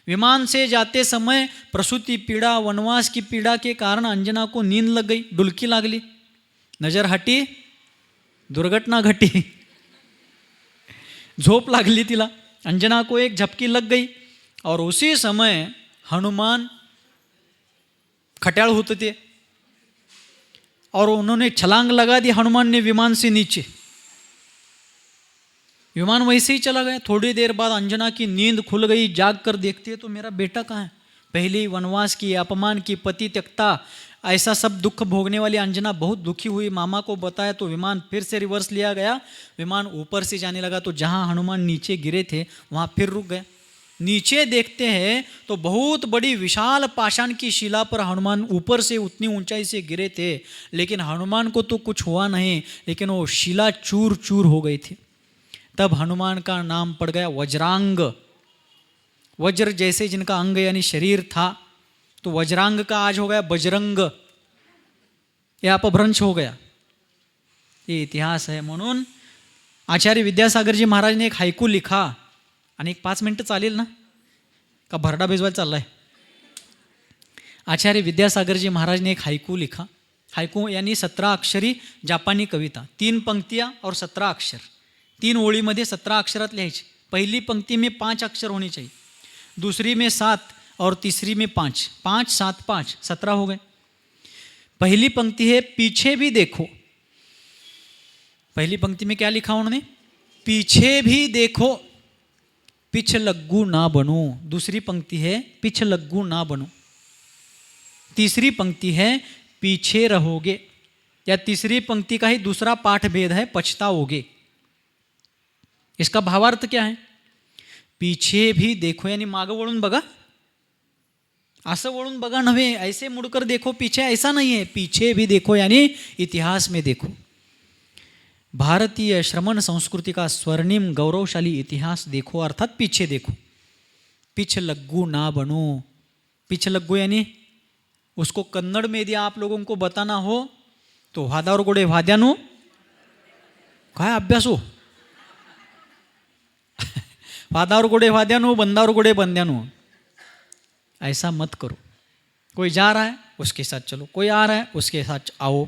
S1: विमान से जाते समय प्रसूति पीड़ा, वनवास की पीड़ा के कारण अंजना को नींद लग गई, डुलकी लागली, नजर हटी, दुर्घटना घटी, झोप लागली तिला, अंजना को एक झपकी लग गई। और उसी समय हनुमान खट्याळ होते थे और उन्होंने छलांग लगा दी हनुमान ने विमान से नीचे। विमान वैसे ही चला गया। थोड़ी देर बाद अंजना की नींद खुल गई, जाग कर देखती है तो मेरा बेटा कहाँ है। पहले ही वनवास की, अपमान की, पति त्यक्ता, ऐसा सब दुख भोगने वाली अंजना बहुत दुखी हुई। मामा को बताया तो विमान फिर से रिवर्स लिया गया, विमान ऊपर से जाने लगा, तो जहाँ हनुमान नीचे गिरे थे वहाँ फिर रुक गया। नीचे देखते हैं तो बहुत बड़ी विशाल पाषाण की शिला पर हनुमान ऊपर से उतनी ऊंचाई से गिरे थे, लेकिन हनुमान को तो कुछ हुआ नहीं, लेकिन वो शिला चूर चूर हो गई थी। तब हनुमान का नाम पड़ गया वज्रांग। वज्र जैसे जिनका अंग यानी शरीर था, तो वज्रांग का आज हो गया बजरंग, यह अपभ्रंश हो गया। ये इतिहास है। म्हणून आचार्य विद्यासागर जी महाराज ने एक हायकू लिखा, आणि एक 5 मिनटं चालेल ना, का भरडा भिजवायला चाललाय। आचार्य विद्यासागर जी महाराज ने एक हायकू लिखा। हायकू यानी 17 अक्षरी जापानी कविता, 3 पंक्तियाँ और 17 अक्षर, 3 ओळीमध्ये 17 अक्षरात लिहायची। पहली पंक्ति में 5 अक्षर होनी चाहिए, दूसरी में 7 और तीसरी में 5, 5 7 5 17 हो गए। पहली पंक्ति है पीछे भी देखो। पहली पंक्ति में क्या लिखा उन्होंने, पीछे भी देखो, पिछलग्गू ना बनो। दूसरी पंक्ति है पिछलग्गू ना बनो। तीसरी पंक्ति है पीछे रहोगे, या तीसरी पंक्ति का ही दूसरा पाठ भेद है पछताओगे। इसका भावार्थ क्या है, पीछे भी देखो यानी मागं वळून बघा, असं वळून बघा नव्हे, ऐसे मुड़कर देखो पीछे, ऐसा नहीं है। पीछे भी देखो यानी इतिहास में देखो। भारतीय श्रमण संस्कृति का स्वर्णिम गौरवशाली इतिहास देखो, अर्थात पीछे देखो। पिछलग्गू ना बनो। पिछलग्गू यानी उसको कन्नड़ में यदि आप लोगों को बताना हो तो वादावर गोडे वाद्यानो, काय अभ्यास हो, वादावर गोडे वाद्यानो, बंदावर गोडे बंद्यानो, ऐसा मत करो। कोई जा रहा है उसके साथ चलो, कोई आ रहा है उसके साथ आओ।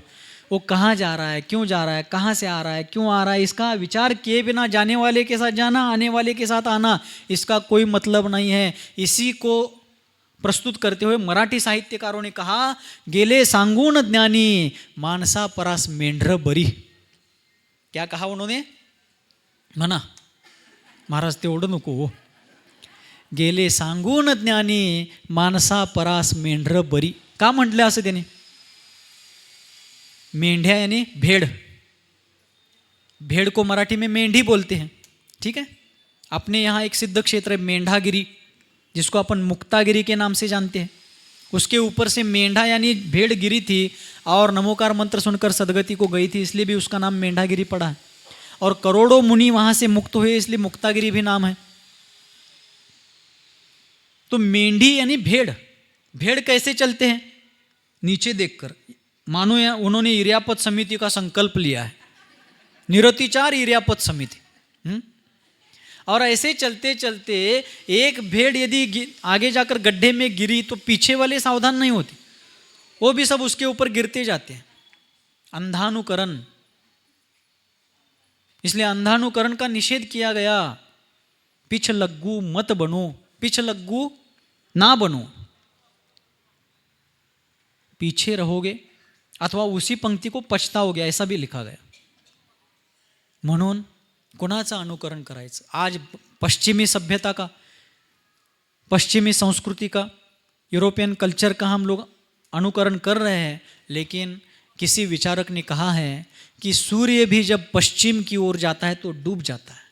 S1: वो कहाँ जा रहा है, क्यों जा रहा है, कहाँ से आ रहा है, क्यों आ रहा है, इसका विचार किए बिना जाने वाले के साथ जाना, आने वाले के साथ आना, इसका कोई मतलब नहीं है। इसी को प्रस्तुत करते हुए मराठी साहित्यकारों ने कहा, गेले सांगून ज्ञानी मानसा परास मेंढर बरी। क्या कहा उन्होंने, म्हणा महाराज तेवढं नको हो, गेले सांगून ज्ञानी मानसा परास मेंढर बरी। का म्हटलं असं त्याने, मेंढ्या यानी भेड़, भेड़ को मराठी में मेंढी बोलते हैं, ठीक है। अपने यहाँ एक सिद्ध क्षेत्र है मेंढागिरी, जिसको अपन मुक्तागिरी के नाम से जानते हैं। उसके ऊपर से मेंढा यानी भेड़ गिरी थी और नमोकार मंत्र सुनकर सदगति को गई थी, इसलिए भी उसका नाम मेंढागिरी पड़ा है। और करोड़ों मुनि वहाँ से मुक्त हुए, इसलिए मुक्तागिरी भी नाम है। तो मेंढी यानी भेड़। भेड़ कैसे चलते हैं, नीचे देखकर, मानो या उन्होंने इर्यापत समिति का संकल्प लिया है, निरतिचार इर्यापत समिति। और ऐसे चलते चलते एक भेड़ यदि आगे जाकर गड्ढे में गिरी तो पीछे वाले सावधान नहीं होते, वो भी सब उसके ऊपर गिरते जाते हैं। अंधानुकरण, इसलिए अंधानुकरण का निषेध किया गया। पिछलग्गू मत बनो, पिछलग्गू ना बनो, पीछे रहोगे अथवा उसी पंक्ति को पछताओगे, ऐसा भी लिखा गया। म्हणून कोणाचं अनुकरण करायचं। आज पश्चिमी सभ्यता का, पश्चिमी संस्कृति का, यूरोपियन कल्चर का हम लोग अनुकरण कर रहे हैं, लेकिन किसी विचारक ने कहा है कि सूर्य भी जब पश्चिम की ओर जाता है तो डूब जाता है।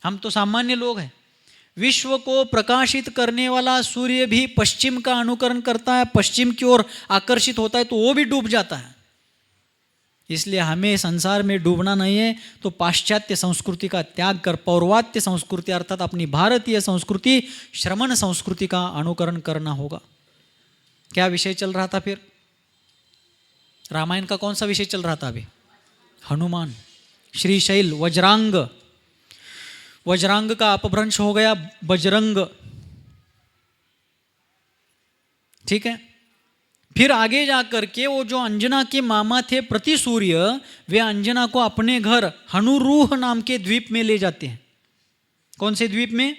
S1: हम तो सामान्य लोग हैं। विश्व को प्रकाशित करने वाला सूर्य भी पश्चिम का अनुकरण करता है, पश्चिम की ओर आकर्षित होता है तो वो भी डूब जाता है। इसलिए हमें संसार में डूबना नहीं है, तो पाश्चात्य संस्कृति का त्याग कर पौर्वात्य संस्कृति अर्थात अपनी भारतीय संस्कृति श्रमण संस्कृति का अनुकरण करना होगा। क्या विषय चल रहा था फिर? रामायण का कौन सा विषय चल रहा था अभी? हनुमान, श्रीशैल, वज्रांग। वज्रांग का अपभ्रंश हो गया बजरंग, ठीक है। फिर आगे जाकर के वो जो अंजना के मामा थे प्रतिसूर्य, वे अंजना को अपने घर हनुरूह नाम के द्वीप में ले जाते हैं। कौन से द्वीप में?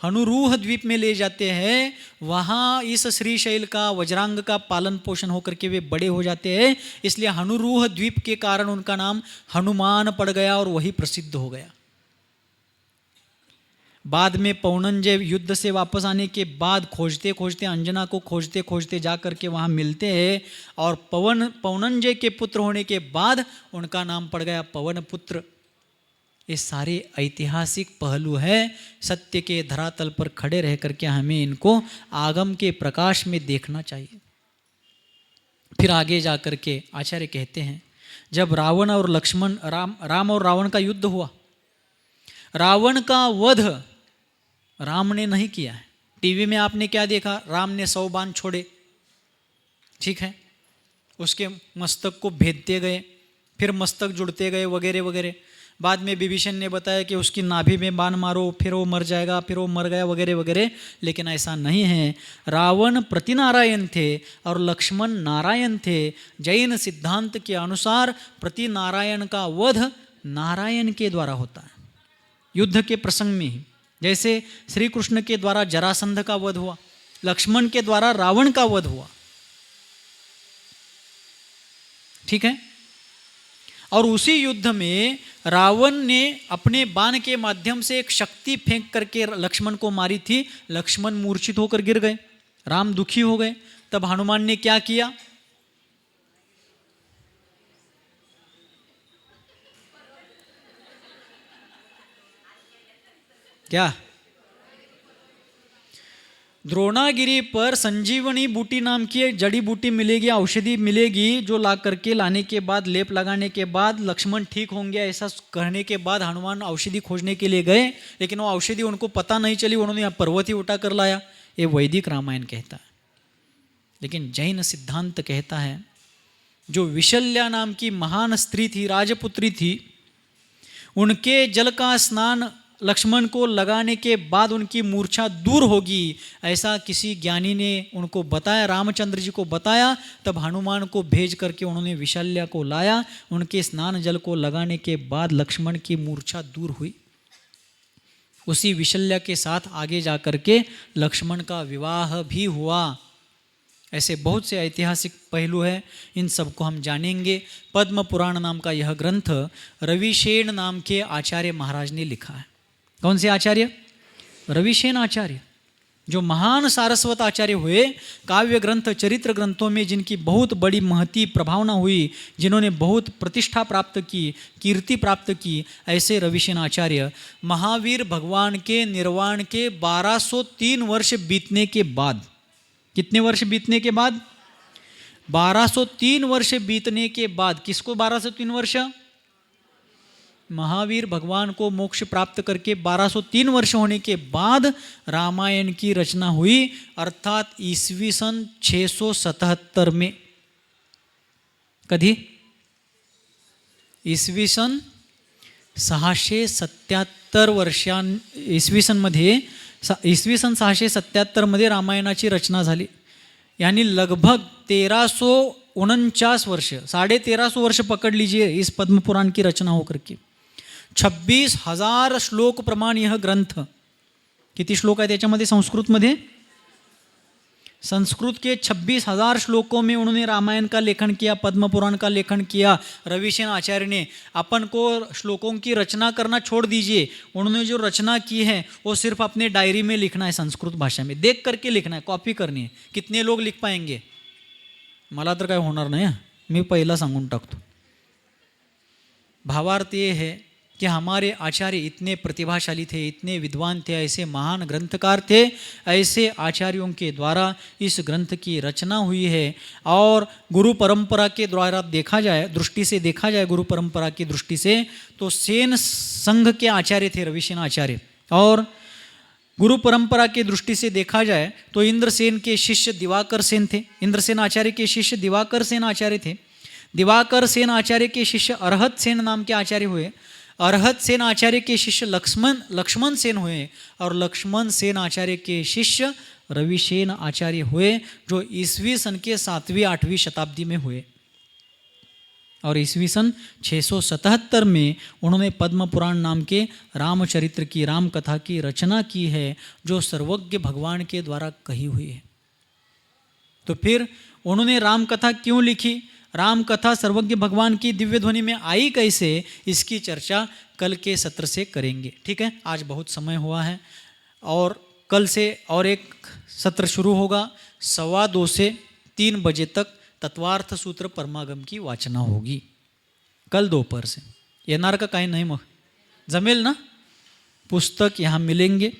S1: हनुरूह द्वीप में ले जाते हैं। वहाँ इस श्रीशैल का, वज्रांग का पालन पोषण होकर के वे बड़े हो जाते हैं। इसलिए हनुरूह द्वीप के कारण उनका नाम हनुमान पड़ गया और वही प्रसिद्ध हो गया। बाद में पौनंजय युद्ध से वापस आने के बाद खोजते खोजते, अंजना को खोजते खोजते जा करके वहाँ मिलते हैं और पौनंजय के पुत्र होने के बाद उनका नाम पड़ गया पवन पुत्र। ये सारे ऐतिहासिक पहलू है, सत्य के धरातल पर खड़े रह करके हमें इनको आगम के प्रकाश में देखना चाहिए। फिर आगे जा करके आचार्य कहते हैं, जब रावण और लक्ष्मण, राम और रावण का युद्ध हुआ, रावण का वध राम ने नहीं किया है। टीवी में आपने क्या देखा? राम ने 100 बाण छोड़े, ठीक है, उसके मस्तक को भेदते गए, फिर मस्तक जुड़ते गए वगैरह वगैरह। बाद में विभीषण ने बताया कि उसकी नाभि में बाण मारो, फिर वो मर जाएगा, फिर वो मर गया वगैरह वगैरह। लेकिन ऐसा नहीं है। रावण प्रतिनारायण थे और लक्ष्मण नारायण थे। जैन सिद्धांत के अनुसार प्रतिनारायण का वध नारायण के द्वारा होता है, युद्ध के प्रसंग में ही। जैसे श्री कृष्ण के द्वारा जरासंध का वध हुआ, लक्ष्मण के द्वारा रावण का वध हुआ, ठीक है। और उसी युद्ध में रावण ने अपने बाण के माध्यम से एक शक्ति फेंक करके लक्ष्मण को मारी थी। लक्ष्मण मूर्छित होकर गिर गए, राम दुखी हो गए। तब हनुमान ने क्या किया? क्या? द्रोणागिरी पर संजीवनी बूटी नाम की जड़ी बूटी मिलेगी, औषधि मिलेगी, जो ला करके लाने के बाद, लेप लगाने के बाद लक्ष्मण ठीक होंगे। ऐसा कहने के बाद हनुमान औषधि खोजने के लिए गए, लेकिन वो औषधि उनको पता नहीं चली, उन्होंने पर्वत ही उठा कर लाया। ये वैदिक रामायण कहता है। लेकिन जैन सिद्धांत कहता है, जो विशल्या नाम की महान स्त्री थी, राजपुत्री थी, उनके जल का स्नान लक्ष्मण को लगाने के बाद उनकी मूर्छा दूर होगी, ऐसा किसी ज्ञानी ने उनको बताया, रामचंद्र जी को बताया। तब हनुमान को भेज करके उन्होंने विशल्या को लाया। उनके स्नान जल को लगाने के बाद लक्ष्मण की मूर्छा दूर हुई। उसी विशल्या के साथ आगे जा करके लक्ष्मण का विवाह भी हुआ। ऐसे बहुत से ऐतिहासिक पहलू है, इन सबको हम जानेंगे। पद्म पुराण नाम का यह ग्रंथ रविशेन नाम के आचार्य महाराज ने लिखा है। कौन से आचार्य? रविशेन आचार्य, जो महान सारस्वत आचार्य हुए। काव्य ग्रंथ, चरित्र ग्रंथों में जिनकी बहुत बड़ी महती प्रभावना हुई, जिन्होंने बहुत प्रतिष्ठा प्राप्त की, कीर्ति प्राप्त की, ऐसे रविशेन आचार्य महावीर भगवान के निर्वाण के 1203 वर्ष बीतने के बाद, कितने वर्ष बीतने के बाद? 1203 वर्ष बीतने के बाद। किसको 1203 वर्ष? महावीर भगवान को मोक्ष प्राप्त करके 1203 वर्ष होने के बाद रामायण की रचना हुई, अर्थात ईस्वी सन 677 में। कधी? इसवी सन 677 वर्षां, इसवी सन मध्ये, इसवी सन 677 मध्ये रामायणाची रचना झाली। यानी लगभग 1349 वर्ष, 1350 वर्ष पकड़ लीजिए इस पद्म पुराण की रचना होकर के। 26,000 श्लोक प्रमाण यह ग्रंथ। किती श्लोक आहे त्याच्यामध्ये संस्कृतमध्ये? संस्कृत के 26,000 श्लोकों में उन्होंने रामायण का लेखन किया, पद्म पुराण का लेखन किया रविशेन आचार्य ने। अपन को श्लोकों की रचना करना छोड़ दीजिए, उन्होंने जो रचना की है वो सिर्फ अपने डायरी में लिखना है, संस्कृत भाषा में देख करके लिखना है, कॉपी करनी है। कितने लोग लिख पाएंगे? मला तर काय होणार नाही, मी पहिला सांगून टाकतो। भावार्थ ये है कि हमारे आचार्य इतने प्रतिभाशाली थे, इतने विद्वान थे, ऐसे महान ग्रंथकार थे, ऐसे आचार्यों के द्वारा इस ग्रंथ की रचना हुई है। और गुरु परंपरा के द्वारा देखा जाए, दृष्टि से देखा जाए, गुरु परंपरा की दृष्टि से, तो सेन संघ के आचार्य थे रविसेन आचार्य। और गुरु परंपरा की दृष्टि से देखा जाए तो इंद्रसेन के शिष्य दिवाकर सेन थे। इंद्रसेन आचार्य के शिष्य दिवाकर सेन आचार्य थे। दिवाकर सेन आचार्य के शिष्य अरहत सेन नाम के आचार्य हुए। अरहत सेन आचार्य के शिष्य लक्ष्मण सेन हुए, और लक्ष्मण सेन आचार्य के शिष्य रविसेन आचार्य हुए, जो ईस्वी सन के 7वीं 8वीं शताब्दी में हुए। और ईस्वी सन 677 में उन्होंने पद्म पुराण नाम के रामचरित्र की, राम कथा की रचना की है, जो सर्वज्ञ भगवान के द्वारा कही हुई है। तो फिर उन्होंने राम कथा क्यों लिखी, राम कथा सर्वज्ञ भगवान की दिव्य ध्वनि में आई कैसे, इसकी चर्चा कल के सत्र से करेंगे। ठीक है, आज बहुत समय हुआ है, और कल से और एक सत्र शुरू होगा। 2:15 से 3 बजे तक तत्वार्थ सूत्र परमागम की वाचना होगी, कल दोपहर से। येणार का काही नाही, मग जमेल ना? पुस्तक यहाँ मिलेंगे,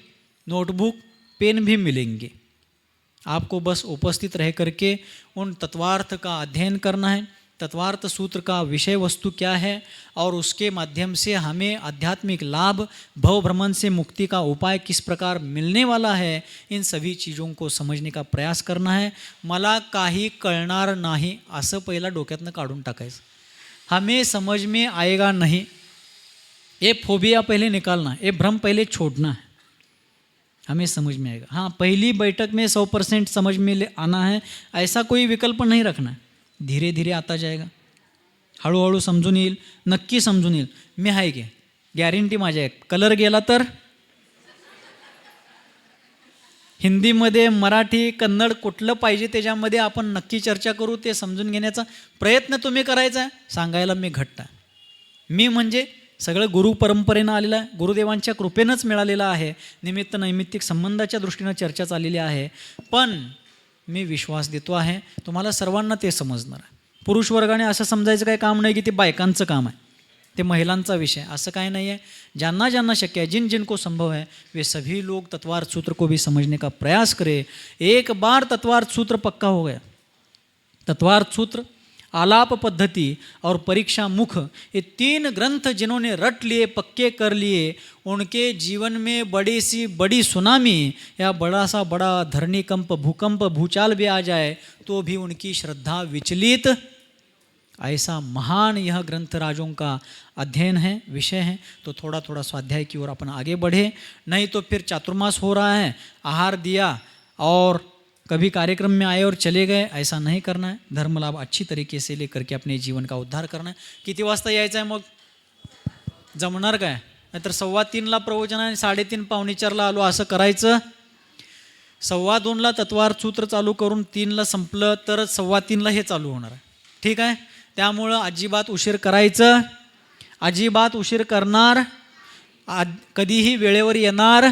S1: नोटबुक पेन भी मिलेंगे। आपको बस उपस्थित रह करके उन तत्वार्थ का अध्ययन करना है, तत्वार्थ सूत्र का विषय वस्तु क्या है, और उसके माध्यम से हमें आध्यात्मिक लाभ, भव भ्रमण से मुक्ति का उपाय किस प्रकार मिलने वाला है, इन सभी चीज़ों को समझने का प्रयास करना है। मला काही कळणार नाही असं पहिला डोक्यातनं काढून टाकायचं। हमें समझ में आएगा नहीं, ये फोबिया पहले निकालना, ये भ्रम पहले छोड़ना है, हमें समझ में आएगा। हाँ, पहली बैठक में 100% समझ में आना है, ऐसा कोई विकल्प नहीं रखना है। धीरे धीरे आता जाएगा, हळूहळू समजून येईल, नक्की समजून येईल। मी आहे की गॅरंटी माझ्या आहे। कलर गेला तर हिंदीमध्ये, मराठी, कन्नड कुठलं पाहिजे त्याच्यामध्ये आपण नक्की चर्चा करू, ते समजून घेण्याचा प्रयत्न तुम्ही करायचा आहे। सांगायला मी घट्ट आहे, मी म्हणजे सगळं गुरु परंपरेनं आलेलं आहे, गुरुदेवांच्या कृपेनंच मिळालेलं आहे, निमित्त नैमित्तिक संबंधाच्या दृष्टीनं चर्चा चाललेली आहे। पण मी विश्वास देतो आहे तुम्हाला सर्वांना ते समजणार आहे। पुरुष वर्गाने असं समजायचं काही काम नाही की ते बायकांचं काम आहे, ते महिलांचा विषय, असं काही नहीं है। जानना जानना शक्य है, जिन जिनको संभव है वे सभी लोग तत्वार्थ सूत्र को भी समझने का प्रयास करें। एक बार तत्वार्थ सूत्र पक्का हो गया, तत्वार्थ सूत्र, आलाप पद्धति और परीक्षा मुख, ये 3 ग्रंथ जिन्होंने रट लिए, पक्के कर लिए, उनके जीवन में बड़ी सी बड़ी सुनामी या बड़ा सा बड़ा धरणीकंप, भूकंप, भूचाल भी आ जाए तो भी उनकी श्रद्धा विचलित, ऐसा महान यह ग्रंथ राजों का अध्ययन है, विषय है। तो थोड़ा थोड़ा स्वाध्याय की ओर अपन आगे बढ़े, नहीं तो फिर चातुर्मास हो रहा है, आहार दिया और कभी कार्यक्रम में आए और चले गए, ऐसा नहीं करना है। धर्म लाभ अच्छी तरीके से लेकर के अपने जीवन का उद्धार करना है। किती वाजता यायचं आहे मग? जमणार काय? नाहीतर 2:15ला प्रवचन आहे, 3:30 पावणे 4ला आलो, असं करायचं। 2:15ला तत्वार्थ सूत्र चालू करून 3ला संपलं तर 3:15ला हे चालू होणार आहे। ठीक आहे, त्यामुळं अजिबात उशीर करायचं, अजिबात उशीर करणार, कधीही वेळेवर येणार,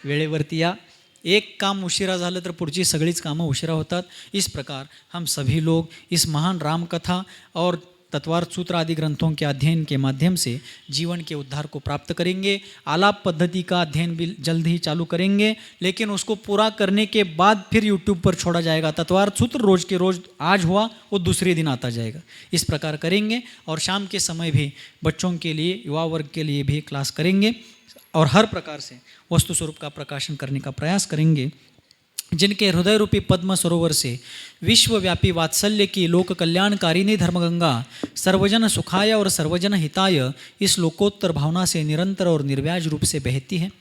S1: वेळेवरती या। एक काम उशिरा झालं तर पुढची सगळीच कामं उशिरा होतात। इस प्रकार हम सभी लोग इस महान राम कथा और तत्वार्थ सूत्र आदि ग्रंथों के अध्ययन के माध्यम से जीवन के उद्धार को प्राप्त करेंगे। आलाप पद्धति का अध्ययन भी जल्द ही चालू करेंगे, लेकिन उसको पूरा करने के बाद फिर यूट्यूब पर छोड़ा जाएगा। तत्वार्थ सूत्र रोज़ के रोज़, आज हुआ वो दूसरे दिन आता जाएगा, इस प्रकार करेंगे। और शाम के समय भी बच्चों के लिए, युवा वर्ग के लिए भी क्लास करेंगे, और हर प्रकार से वस्तु स्वरूप का प्रकाशन करने का प्रयास करेंगे। जिनके हृदय रूपी पद्म सरोवर से विश्वव्यापी वात्सल्य की लोक कल्याणकारिणी धर्मगंगा सर्वजन सुखाय और सर्वजन हिताय इस लोकोत्तर भावना से निरंतर और निर्व्याज रूप से बहती है।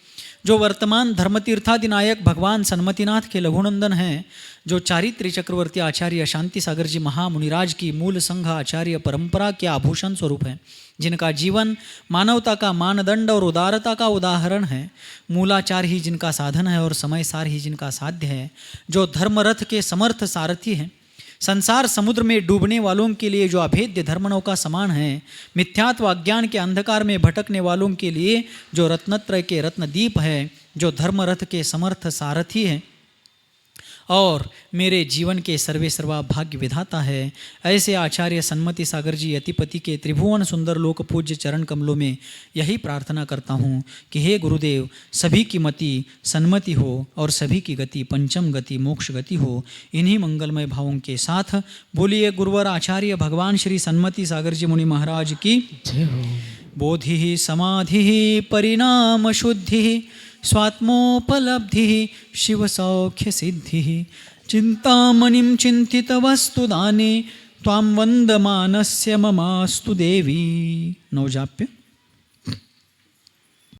S1: जो वर्तमान धर्मतीर्थादिनायक भगवान सन्मतिनाथ के लघुनंदन हैं, जो चारित्री चक्रवर्ती आचार्य शांति सागर जी महामुनिराज की मूल संघ आचार्य परंपरा के आभूषण स्वरूप हैं, जिनका जीवन मानवता का मानदंड और उदारता का उदाहरण है, मूलाचार ही जिनका साधन है और समय सार ही जिनका साध्य है, जो धर्मरथ के समर्थ सारथी हैं, संसार समुद्र में डूबने वालों के लिए जो अभेद्य धर्मनों का समान है, मिथ्यात्व अज्ञान के अंधकार में भटकने वालों के लिए जो रत्नत्रय के रत्नदीप है, जो धर्मरथ के समर्थ सारथी है, और मेरे जीवन के सर्वे सर्वा भाग्य विधाता है। ऐसे आचार्य सन्मति सागर जी यतिपति के त्रिभुवन सुंदर लोक पूज्य चरण कमलों में यही प्रार्थना करता हूँ कि हे गुरुदेव, सभी की मति सन्मति हो और सभी की गति पंचम गति मोक्ष गति हो। इन्हीं मंगलमय भावों के साथ बोलिए गुरुवर आचार्य भगवान श्री सन्मति सागर जी मुनि महाराज की
S2: जय हो।
S1: बोधि समाधि परिणाम शुद्धि स्वात्मोपलब्धि शिव सौख्य सिद्धि चिंतामणिं चिंतित वस्तु दाने त्वां वंदमानस्य ममास्तु देवी। नवजाप्य।